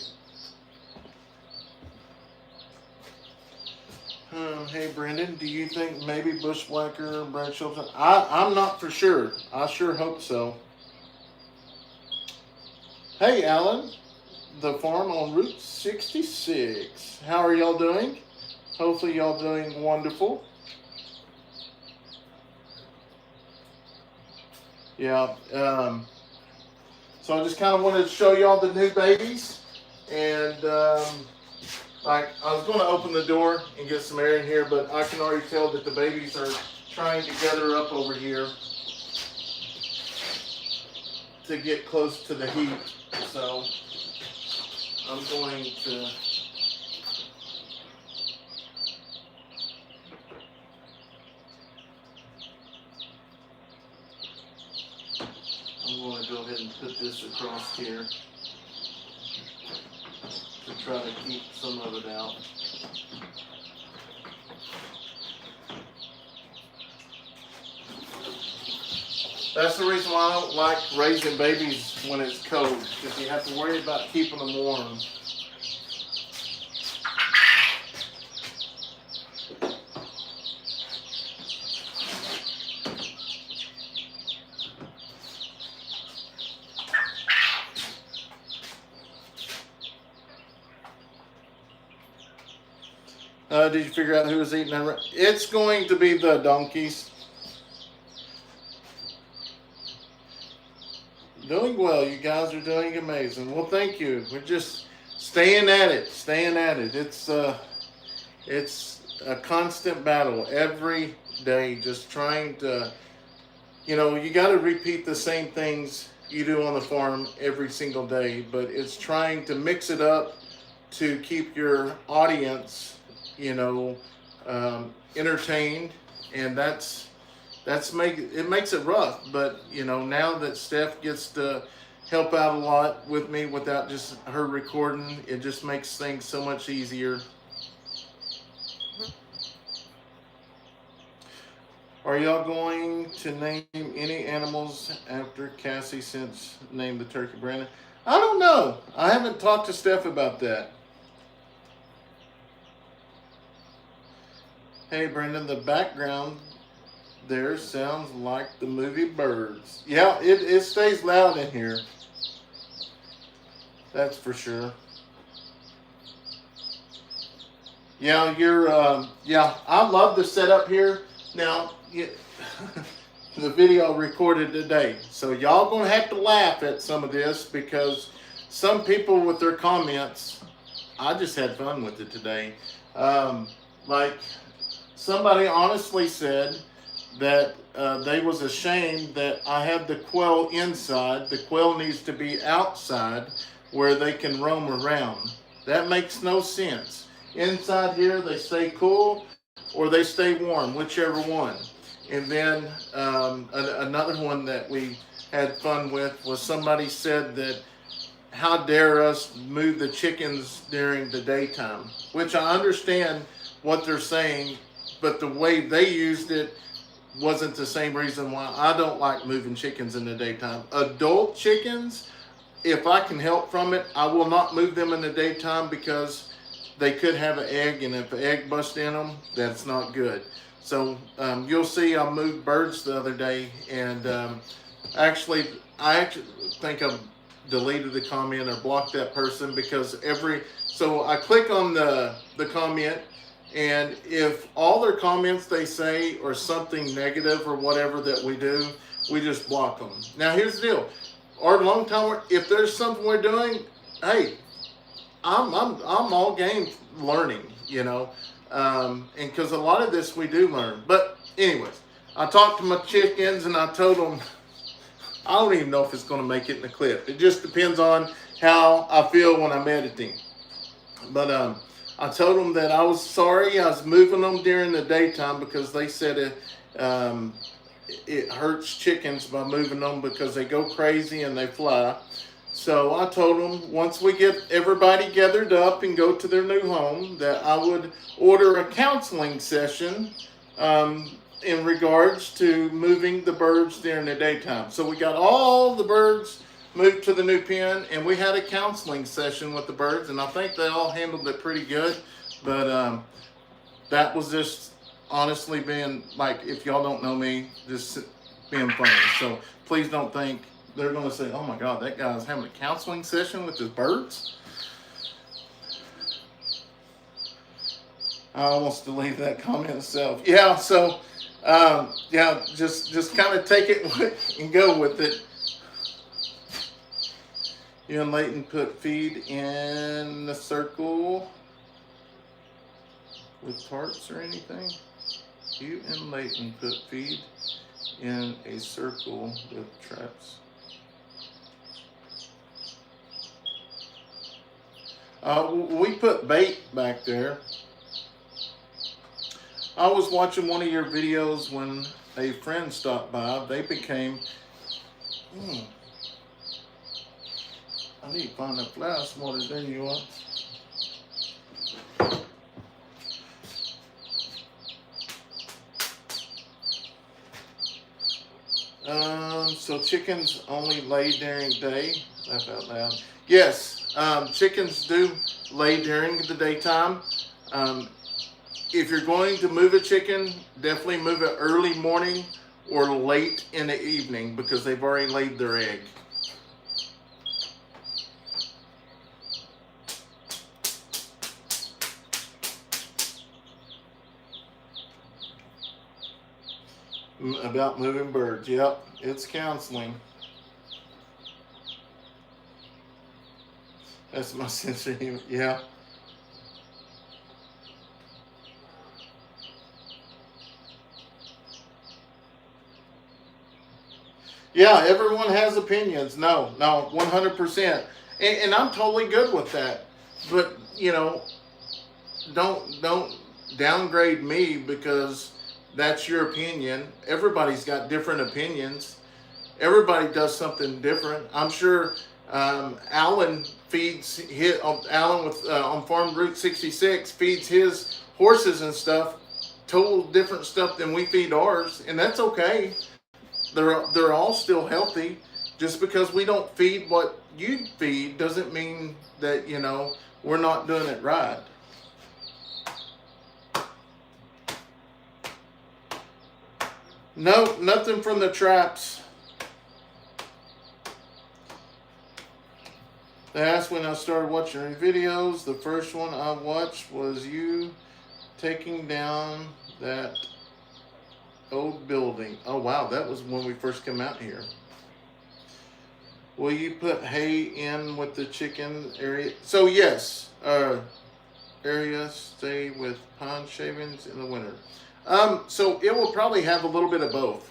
[SPEAKER 1] Hey Brendan, do you think maybe Bushwhacker, Brad Shelton? I'm not for sure. I sure hope so. Hey Alan, the farm on Route 66. How are y'all doing? Hopefully y'all doing wonderful. Yeah. So I just kind of wanted to show y'all the new babies, and like, I was going to open the door and get some air in here, but I can already tell that the babies are trying to gather up over here to get close to the heat. So I'm going to go ahead and put this across here to try to keep some of it out. That's the reason why I don't like raising babies when it's cold, because you have to worry about keeping them warm. Did you figure out who was eating them? It's going to be the donkeys. Doing well. You guys are doing amazing. Well, thank you. We're just staying at it, staying at it. It's a constant battle every day, just trying to, you got to repeat the same things you do on the farm every single day, but it's trying to mix it up to keep your audience, entertained, and it makes it rough. But now that Steph gets to help out a lot with me without just her recording, it just makes things so much easier. Are y'all going to name any animals after Cassie since named the turkey Brandon? I don't know. I haven't talked to Steph about that. Hey Brendan, the background there sounds like the movie Birds. Yeah, it stays loud in here. That's for sure. Yeah, I love the setup here. Now, the video recorded today, so y'all gonna have to laugh at some of this because some people with their comments, I just had fun with it today. Like somebody honestly said that they was ashamed that I had the quail inside. The quail needs to be outside where they can roam around. That makes no sense. Inside here, they stay cool or they stay warm, whichever one. And then another one that we had fun with was somebody said that how dare us move the chickens during the daytime, which I understand what they're saying, but the way they used it wasn't the same reason why I don't like moving chickens in the daytime. Adult chickens, if I can help from it, I will not move them in the daytime because they could have an egg, and if an egg busts in them, that's not good. So you'll see I moved birds the other day, and I actually think I've deleted the comment or blocked that person because so I click on the comment, and if all their comments they say are something negative or whatever that we do, we just block them. Now here's the deal. Our long time, if there's something we're doing, hey, I'm all game learning, and because a lot of this we do learn. But anyways, I talked to my chickens and I told them I don't even know if it's going to make it in the clip. It just depends on how I feel when I'm editing. But I told them that I was sorry I was moving them during the daytime because they said it hurts chickens by moving them because they go crazy and they fly. So I told them once we get everybody gathered up and go to their new home that I would order a counseling session in regards to moving the birds during the daytime. So we got all the birds moved to the new pen, and we had a counseling session with the birds, and I think they all handled it pretty good. But that was just honestly being, like, if y'all don't know me, just being funny. So please don't think they're going to say, oh my God, that guy's having a counseling session with his birds. I almost deleted that comment itself. Yeah, so just kind of take it and go with it. You and Leighton put feed in the circle with tarts or anything? You and Leighton put feed in a circle with traps. We put bait back there. I was watching one of your videos when a friend stopped by. They became, I need to find a flower smarter than you are. So chickens only lay during day. Laugh out loud. Yes, chickens do lay during the daytime. If you're going to move a chicken, definitely move it early morning or late in the evening because they've already laid their egg. About moving birds. Yep, it's counseling. That's my sense of humor. Yeah. Yeah, everyone has opinions. No, no, 100%. And I'm totally good with that. But, don't downgrade me because that's your opinion. Everybody's got different opinions. Everybody does something different. I'm sure Alan feeds Alan with on Farm Route 66 feeds his horses and stuff total different stuff than we feed ours, and that's okay. They're all still healthy. Just because we don't feed what you feed doesn't mean that we're not doing it right. No, nothing from the traps. They asked when I started watching your videos. The first one I watched was you taking down that old building. Oh wow, that was when we first came out here. Will you put hay in with the chicken area? So yes, area stay with pond shavings in the winter. So it will probably have a little bit of both.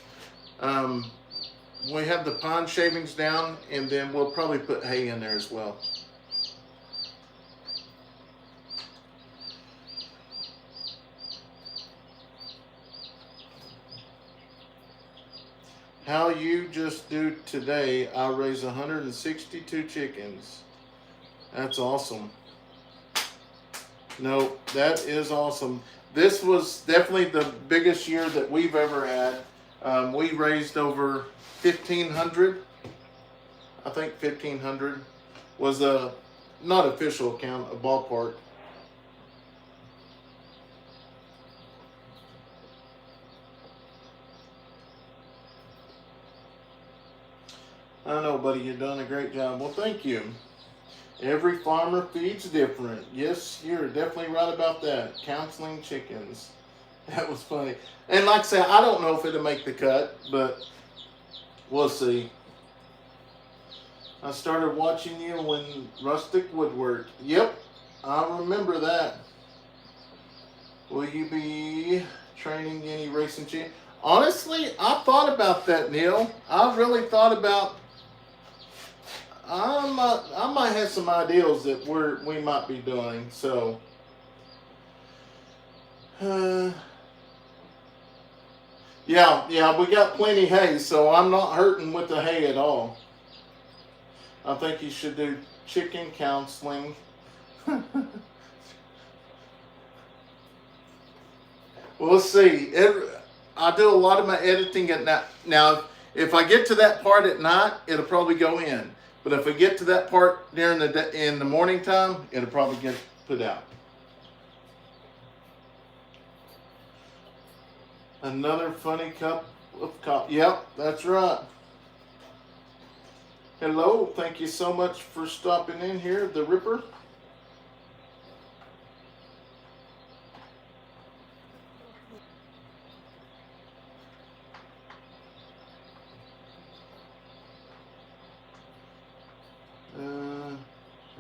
[SPEAKER 1] We have the pond shavings down, and then we'll probably put hay in there as well. How you just do today, I raised 162 chickens. That's awesome. No, that is awesome. This was definitely the biggest year that we've ever had. We raised over 1,500. I think 1,500 was a not official count, a ballpark. I know, buddy, you're doing a great job. Well, thank you. Every farmer feeds different. Yes, you're definitely right about that. Counseling chickens. That was funny. And like I said, I don't know if it'll make the cut, but we'll see. I started watching you when Rustic Woodwork. Yep, I remember that. Will you be training any racing chickens? Honestly, I thought about that, Neil. I really thought about. I might have some ideals that we might be doing. So, yeah, we got plenty hay, so I'm not hurting with the hay at all. I think you should do chicken counseling. We'll see. I do a lot of my editing at night. Now, if I get to that part at night, it'll probably go in. But if I get to that part during the day, in the morning time, it'll probably get put out. Another funny cup of coffee. Yep, that's right. Hello, thank you so much for stopping in here, the Ripper.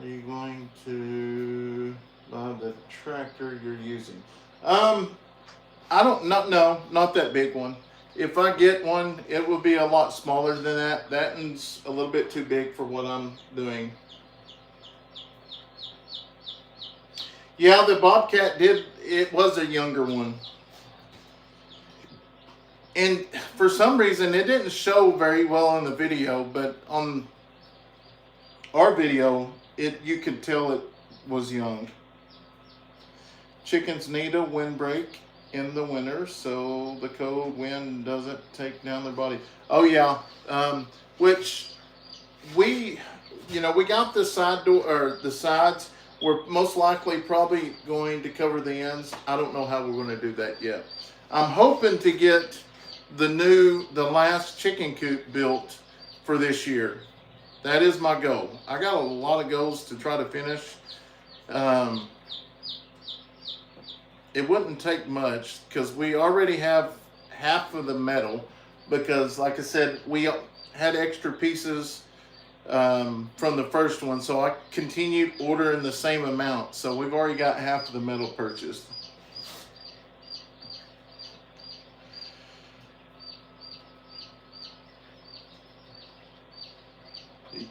[SPEAKER 1] Are you going to buy the tractor you're using? I don't no, not that big one. If I get one, it will be a lot smaller than that. That one's a little bit too big for what I'm doing. Yeah, the Bobcat it was a younger one. And for some reason, it didn't show very well on the video, but on our video, you could tell it was young. Chickens need a windbreak in the winter so the cold wind doesn't take down their body. Oh yeah, which we got the side door or the sides. We're most likely probably going to cover the ends. I don't know how we're going to do that yet. I'm hoping to get the last chicken coop built for this year. That is my goal. I got a lot of goals to try to finish. It wouldn't take much because we already have half of the metal because, like I said, we had extra pieces from the first one, so I continued ordering the same amount. So we've already got half of the metal purchased.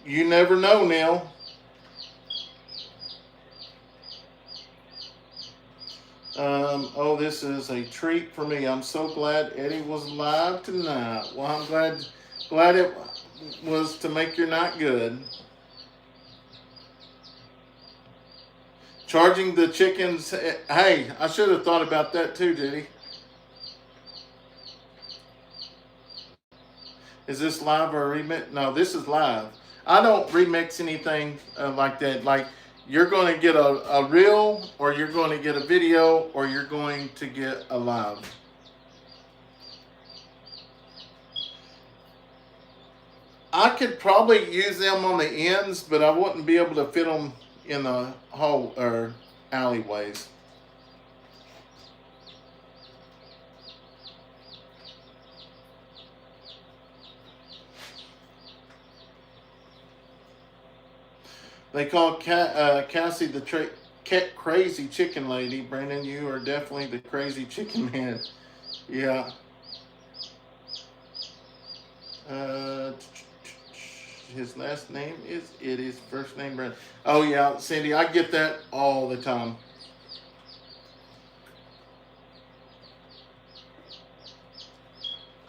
[SPEAKER 1] You never know, Neil. Oh, this is a treat for me. I'm so glad Eddy was live tonight. Well, I'm glad it was to make your night good. Charging the chickens. Hey, I should have thought about that too, did he? Is this live or a remix? No, this is live. I don't remix anything like that. Like, you're going to get a reel, or you're going to get a video, or you're going to get a live. I could probably use them on the ends, but I wouldn't be able to fit them in the hall or alleyways. They call Cassie the crazy chicken lady. Brandon, you are definitely the crazy chicken man. Yeah. Uh, his last name is Eddy's first name Brandon. Oh yeah, Cindy, I get that all the time.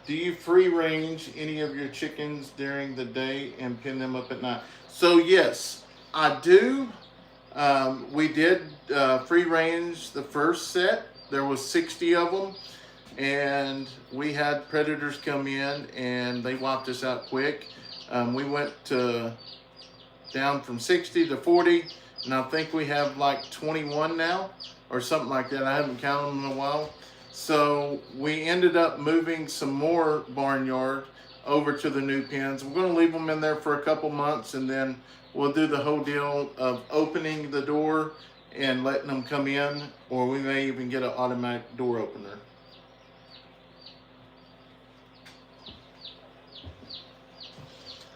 [SPEAKER 1] Do you free range any of your chickens during the day and pin them up at night? So yes, I do. We did free range the first set. There was 60 of them, and we had predators come in and they wiped us out quick. We went down from 60 to 40, and I think we have like 21 now or something like that. I haven't counted them in a while. So we ended up moving some more barnyard over to the new pens. We're going to leave them in there for a couple months, and then we'll do the whole deal of opening the door and letting them come in, or we may even get an automatic door opener.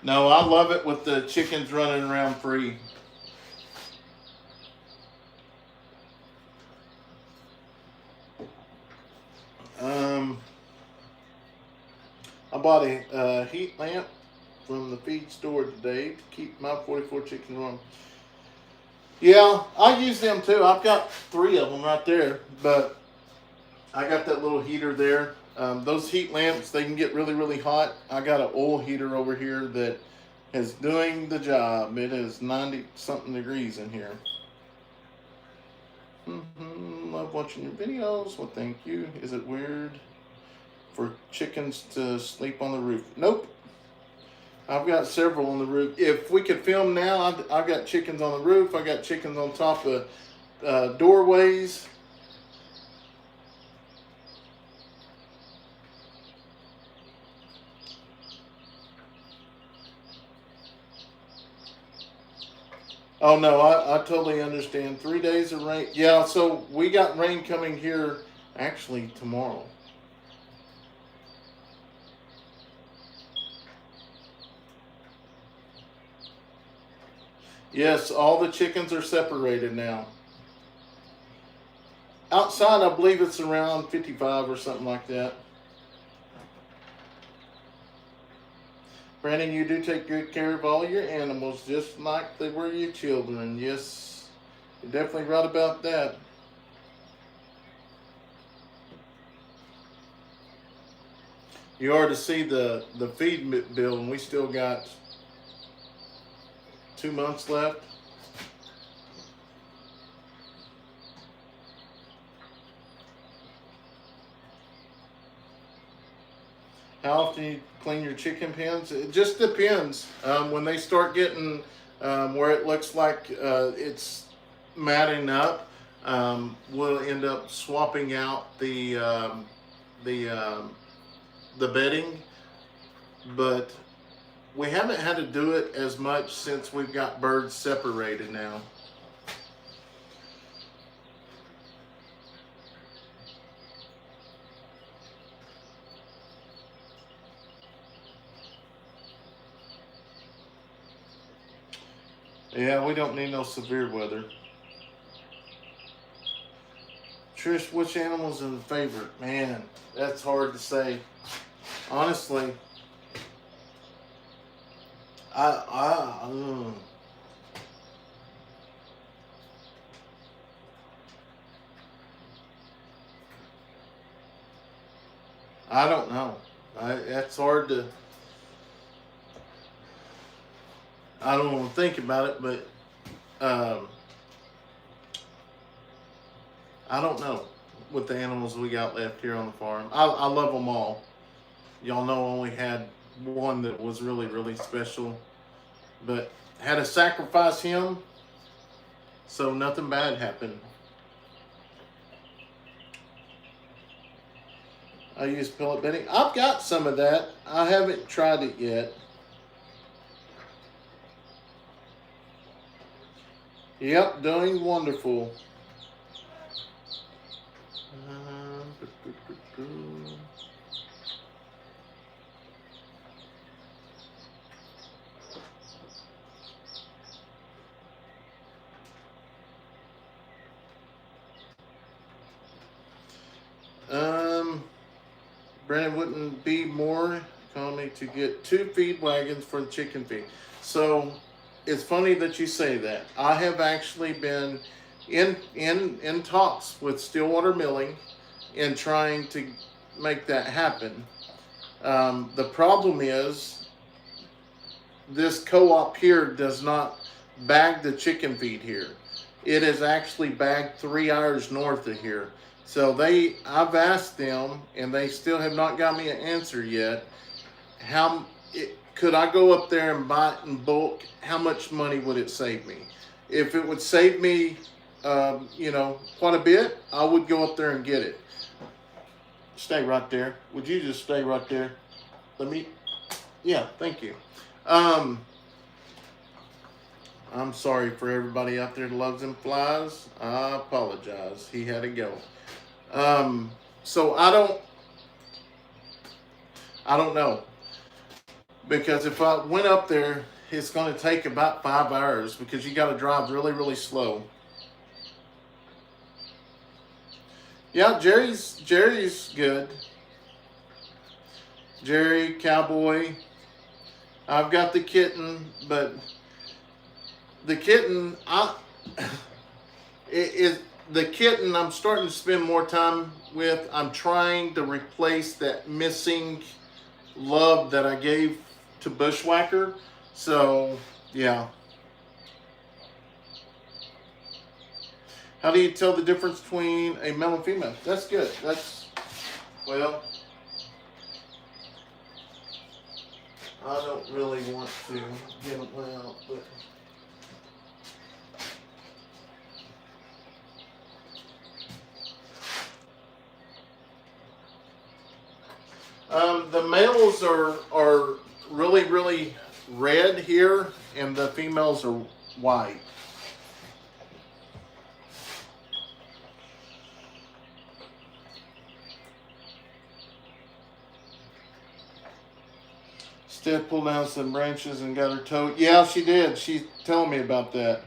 [SPEAKER 1] No, I love it with the chickens running around free. I bought a heat lamp from the feed store today to keep my 44 chickens warm. Yeah, I use them too. I've got 3 of them right there, but I got that little heater there. Those heat lamps, they can get really, really hot. I got an oil heater over here that is doing the job. It is 90 something degrees in here. Love watching your videos. Well, thank you. Is it weird for chickens to sleep on the roof? Nope. I've got several on the roof. If we could film now, I've got chickens on the roof. I got chickens on top of doorways. Oh no, I totally understand. 3 days of rain. Yeah, so we got rain coming here actually tomorrow. Yes, all the chickens are separated now. Outside, I believe it's around 55 or something like that. Brandon, you do take good care of all your animals just like they were your children. Yes, you're definitely right about that. You are to see the feed bill, and we still got 2 months left. How often you clean your chicken pens? It just depends. When they start getting where it looks like it's matting up, we'll end up swapping out the the bedding. But we haven't had to do it as much since we've got birds separated now. Yeah, we don't need no severe weather. Trish, which animal's in favorite? Man, that's hard to say. Honestly, I, I, mm, I don't know. That's hard to. I don't want to think about it, but um, I don't know with the animals we got left here on the farm. I love them all. Y'all know I only had one that was really, really special, but had to sacrifice him so nothing bad happened. I use pellet bedding. I've got some of that. I haven't tried it yet. Yep, doing wonderful. Um, Brandon, wouldn't be more economy to get 2 feed wagons for the chicken feed. So it's funny that you say that. I have actually been in talks with Stillwater Milling in trying to make that happen. The problem is this co-op here does not bag the chicken feed here. It is actually bagged 3 hours north of here. So I've asked them, and they still have not got me an answer yet. Could I go up there and buy it in bulk? How much money would it save me? If it would save me, quite a bit, I would go up there and get it. Stay right there. Would you just stay right there? Yeah, thank you. I'm sorry for everybody out there that loves them flies. I apologize. He had to go. So I don't know, because if I went up there, it's going to take about 5 hours because you got to drive really, really slow. Yeah, Jerry's good. Jerry, Cowboy. I've got the kitten, but the kitten, the kitten I'm starting to spend more time with. I'm trying to replace that missing love that I gave to Bushwhacker. So, yeah. How do you tell the difference between a male and female? That's good. Well, I don't really want to get them out, but the males are really, really red here, and the females are white. Steph pulled down some branches and got her toe. Yeah, she did. She's telling me about that.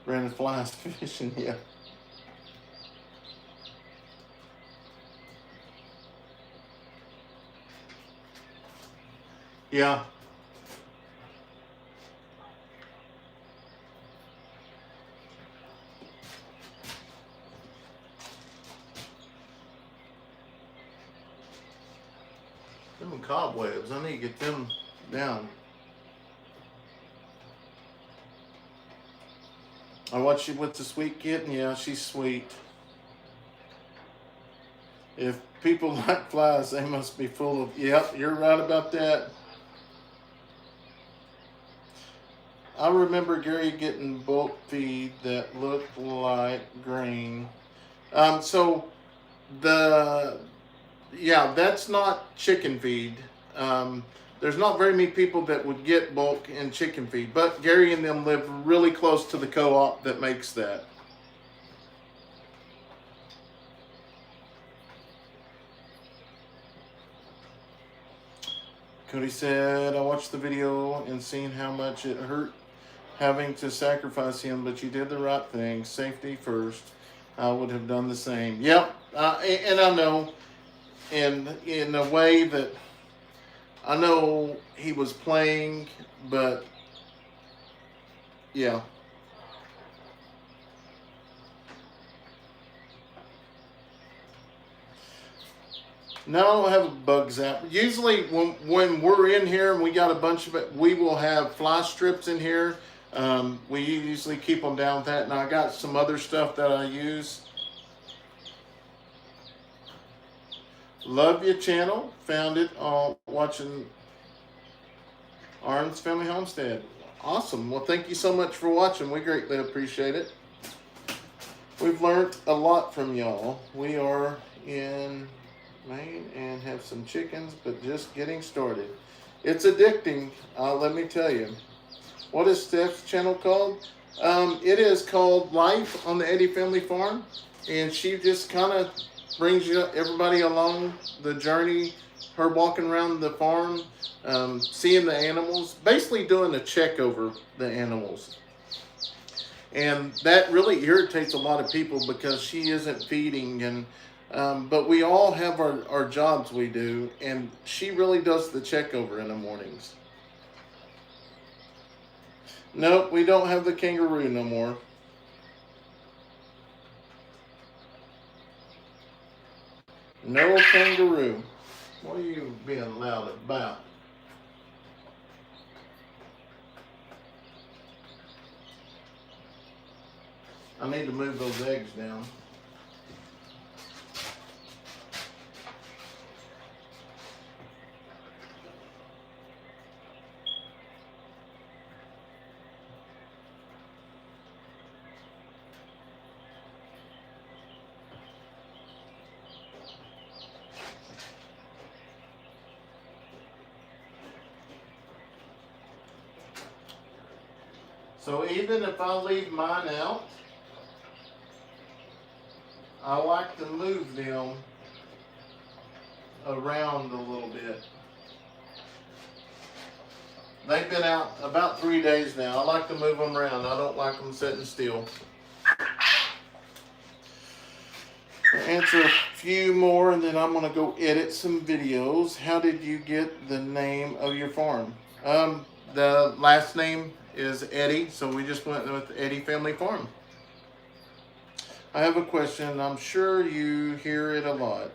[SPEAKER 1] Brandon flies fishing, yeah. Yeah. Them cobwebs. I need to get them down. I watched you with the sweet kitten. Yeah, she's sweet. If people like flies, they must be full of. Yep, you're right about that. I remember Gary getting bulk feed that looked like grain. So that's not chicken feed. There's not very many people that would get bulk and chicken feed, but Gary and them live really close to the co-op that makes that. Cody said, I watched the video and seen how much it hurt having to sacrifice him, but you did the right thing. Safety first. I would have done the same. Yep. And I know in a way that I know he was playing, but yeah. No, I don't have a bug zap. Usually when we're in here and we got a bunch of it, we will have fly strips in here. We usually keep them down with that. And I got some other stuff that I use. Love your channel. Found it watching Arms Family Homestead. Awesome. Well, thank you so much for watching. We greatly appreciate it. We've learned a lot from y'all. We are in Maine and have some chickens, but just getting started. It's addicting, let me tell you. What is Steph's channel called? It is called Life on the Eddy Family Farm, and she just kind of brings everybody along the journey, her walking around the farm, seeing the animals, basically doing a check over the animals. And that really irritates a lot of people because she isn't feeding, and but we all have our jobs we do, and she really does the check over in the mornings. Nope, we don't have the kangaroo no more. No kangaroo. What are you being loud about? I need to move those eggs down. So even if I leave mine out, I like to move them around a little bit. They've been out about 3 days now. I like to move them around. I don't like them sitting still. I'll answer a few more and then I'm going to go edit some videos. How did you get the name of your farm? The last name is Eddy, so we just went with Eddy Family Farm. I have a question. I'm sure you hear it a lot.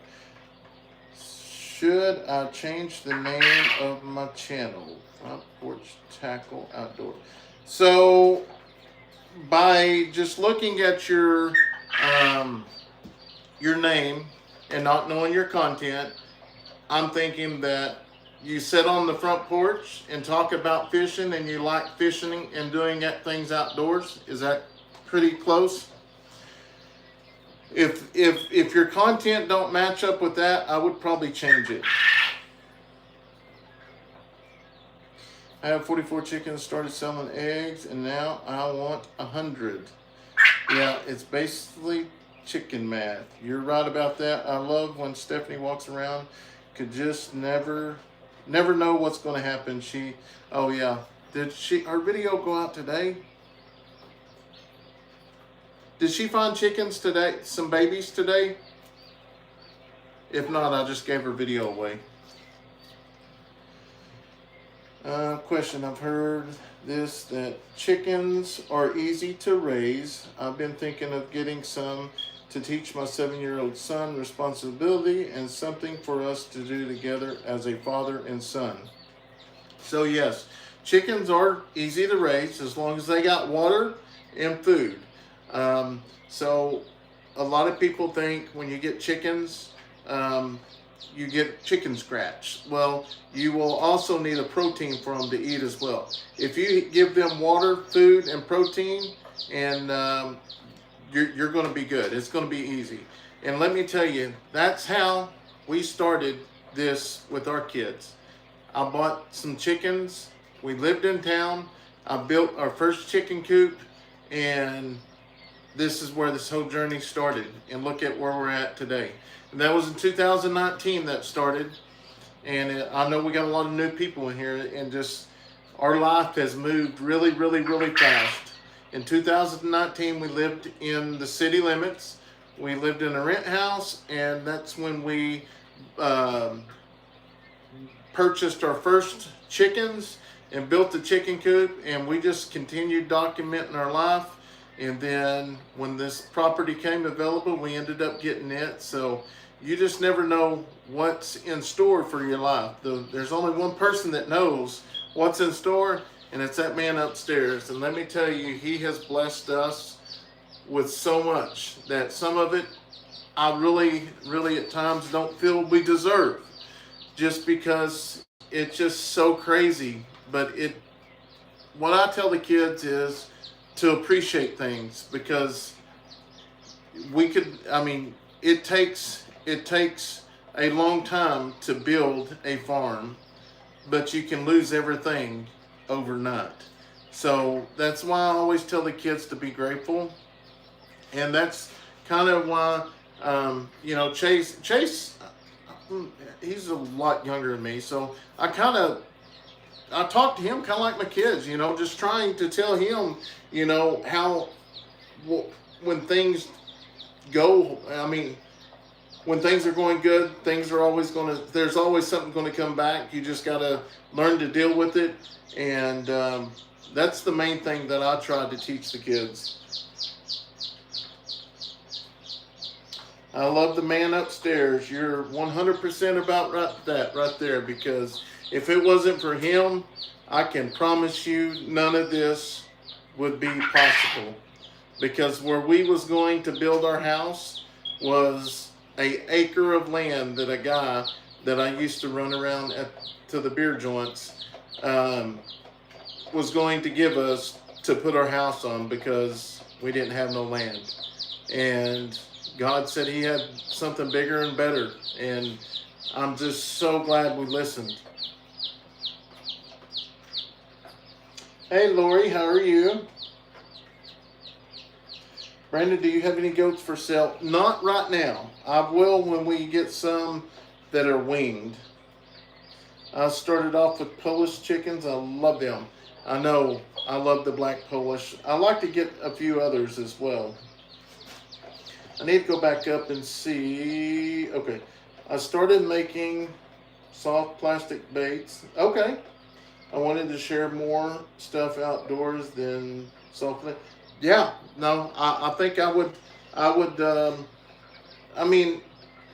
[SPEAKER 1] Should I change the name of my channel? Front Porch Tackle Outdoor. So by just looking at your name and not knowing your content, I'm thinking that you sit on the front porch and talk about fishing and you like fishing and doing things outdoors. Is that pretty close? If your content don't match up with that, I would probably change it. I have 44 chickens, started selling eggs, and now I want 100. Yeah, it's basically chicken math. You're right about that. I love when Stephanie walks around, could just never know what's going to happen. Oh yeah, did her video go out today? Did she find chickens today, some babies today? If not, I just gave her video away. Question, I've heard this, that chickens are easy to raise. I've been thinking of getting some to teach my 7-year-old son responsibility and something for us to do together as a father and son. So yes, chickens are easy to raise as long as they got water and food. So a lot of people think when you get chickens, you get chicken scratch. Well, you will also need a protein for them to eat as well. If you give them water, food, and protein, and you're going to be good. It's going to be easy. And let me tell you, that's how we started this with our kids. I bought some chickens. We lived in town. I built our first chicken coop, and this is where this whole journey started. And look at where we're at today. And that was in 2019 that started. And I know we got a lot of new people in here, and just our life has moved really, really, really fast. In 2019, we lived in the city limits. We lived in a rent house, and that's when we um, purchased our first chickens and built the chicken coop, and we just continued documenting our life. And then when this property came available, we ended up getting it. So you just never know what's in store for your life. There's only one person that knows what's in store, and it's that man upstairs. And let me tell you, he has blessed us with so much that some of it I really, really at times don't feel we deserve, just because it's just so crazy. But what I tell the kids is to appreciate things, because it takes a long time to build a farm, but you can lose everything overnight. So that's why I always tell the kids to be grateful. And that's kind of why, Chase, he's a lot younger than me. So I talk to him kind of like my kids, just trying to tell him, how, when things go, when things are going good, things are always there's always something going to come back. You just got to learn to deal with it. And that's the main thing that I try to teach the kids. I love the man upstairs. You're 100% about that right there, because if it wasn't for him, I can promise you none of this would be possible. Because where we was going to build our house was an acre of land that a guy that I used to run around to the beer joints was going to give us to put our house on, because we didn't have no land. And God said he had something bigger and better. And I'm just so glad we listened. Hey, Lori, how are you? Brandon, do you have any goats for sale? Not right now. I will when we get some that are winged. I started off with Polish chickens. I love them. I know. I love the black Polish. I like to get a few others as well. I need to go back up and see. Okay. I started making soft plastic baits. Okay. I wanted to share more stuff outdoors than soft. Yeah. No, I think I would,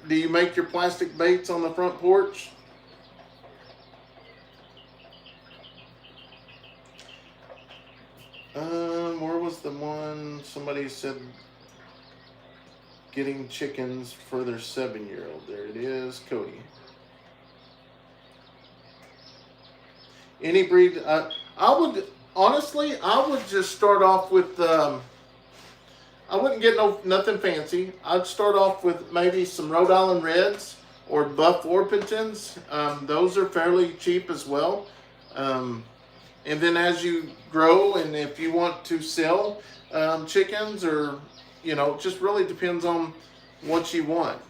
[SPEAKER 1] do you make your plastic baits on the front porch? Where was the one somebody said getting chickens for their 7-year-old? There it is, Cody. Any breed? I would just start off with. I wouldn't get nothing fancy. I'd start off with maybe some Rhode Island Reds or Buff Orpingtons. Those are fairly cheap as well. And then as you grow, and if you want to sell chickens, or it just really depends on what you want.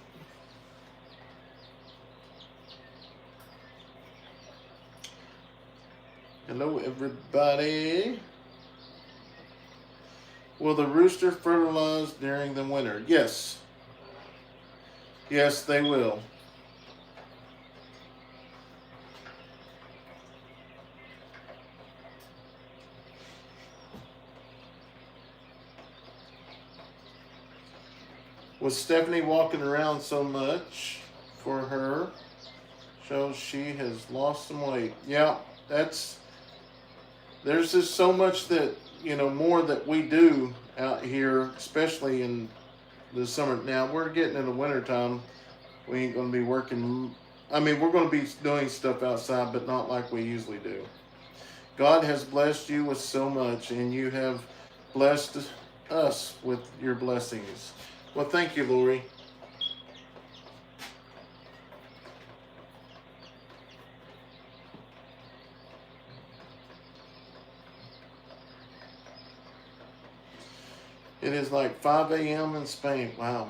[SPEAKER 1] Hello, everybody. Will the rooster fertilize during the winter? Yes. Yes, they will. Was Stephanie walking around so much for her? Shows she has lost some weight. Yeah, there's just so much that, more that we do out here, especially in the summer. Now, we're getting in the wintertime. We ain't going to be working. We're going to be doing stuff outside, but not like we usually do. God has blessed you with so much, and you have blessed us with your blessings. Well, thank you, Lori. It is like 5 a.m. in Spain. Wow.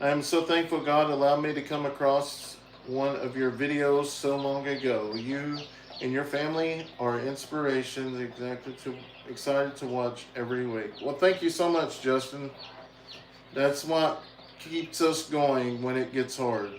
[SPEAKER 1] I am so thankful God allowed me to come across one of your videos so long ago. You and your family are inspirations, excited to watch every week. Well, thank you so much, Justin. That's what keeps us going when it gets hard.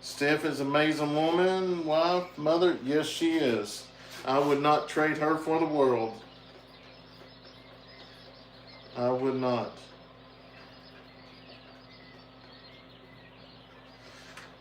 [SPEAKER 1] Steph is an amazing woman, wife, mother. Yes, she is. I would not trade her for the world. I would not.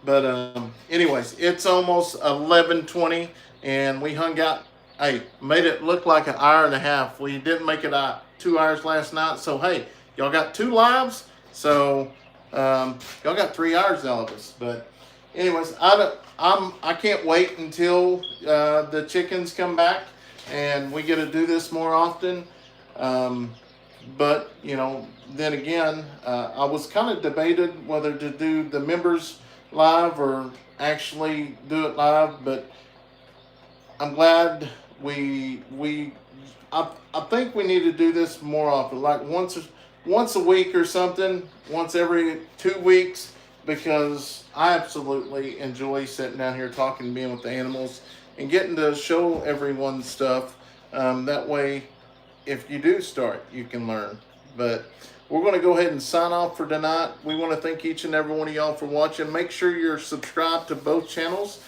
[SPEAKER 1] But anyways, it's almost 11:20, and we hung out. Hey, made it look like an hour and a half. We didn't make it 2 hours last night. So hey, y'all got 2 lives. So y'all got 3 hours out of us. But anyways, I can't wait until the chickens come back and we get to do this more often. But then again, I was kind of debated whether to do the members live or actually do it live, but I'm glad I think we need to do this more often, like once a week or something, once every 2 weeks, because I absolutely enjoy sitting down here talking, being with the animals, and getting to show everyone stuff. That way, if you do start, you can learn. But we're going to go ahead and sign off for tonight. We want to thank each and every one of y'all for watching. Make sure you're subscribed to both channels,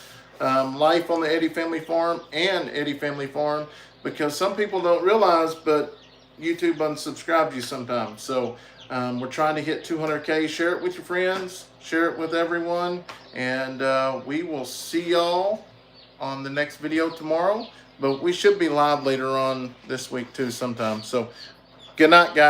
[SPEAKER 1] Life on the Eddy Family Farm and Eddy Family Farm, because some people don't realize, but YouTube unsubscribes you sometimes. So we're trying to hit 200K. Share it with your friends. Share it with everyone. And we will see y'all on the next video tomorrow. But we should be live later on this week too sometime. So good night, guys.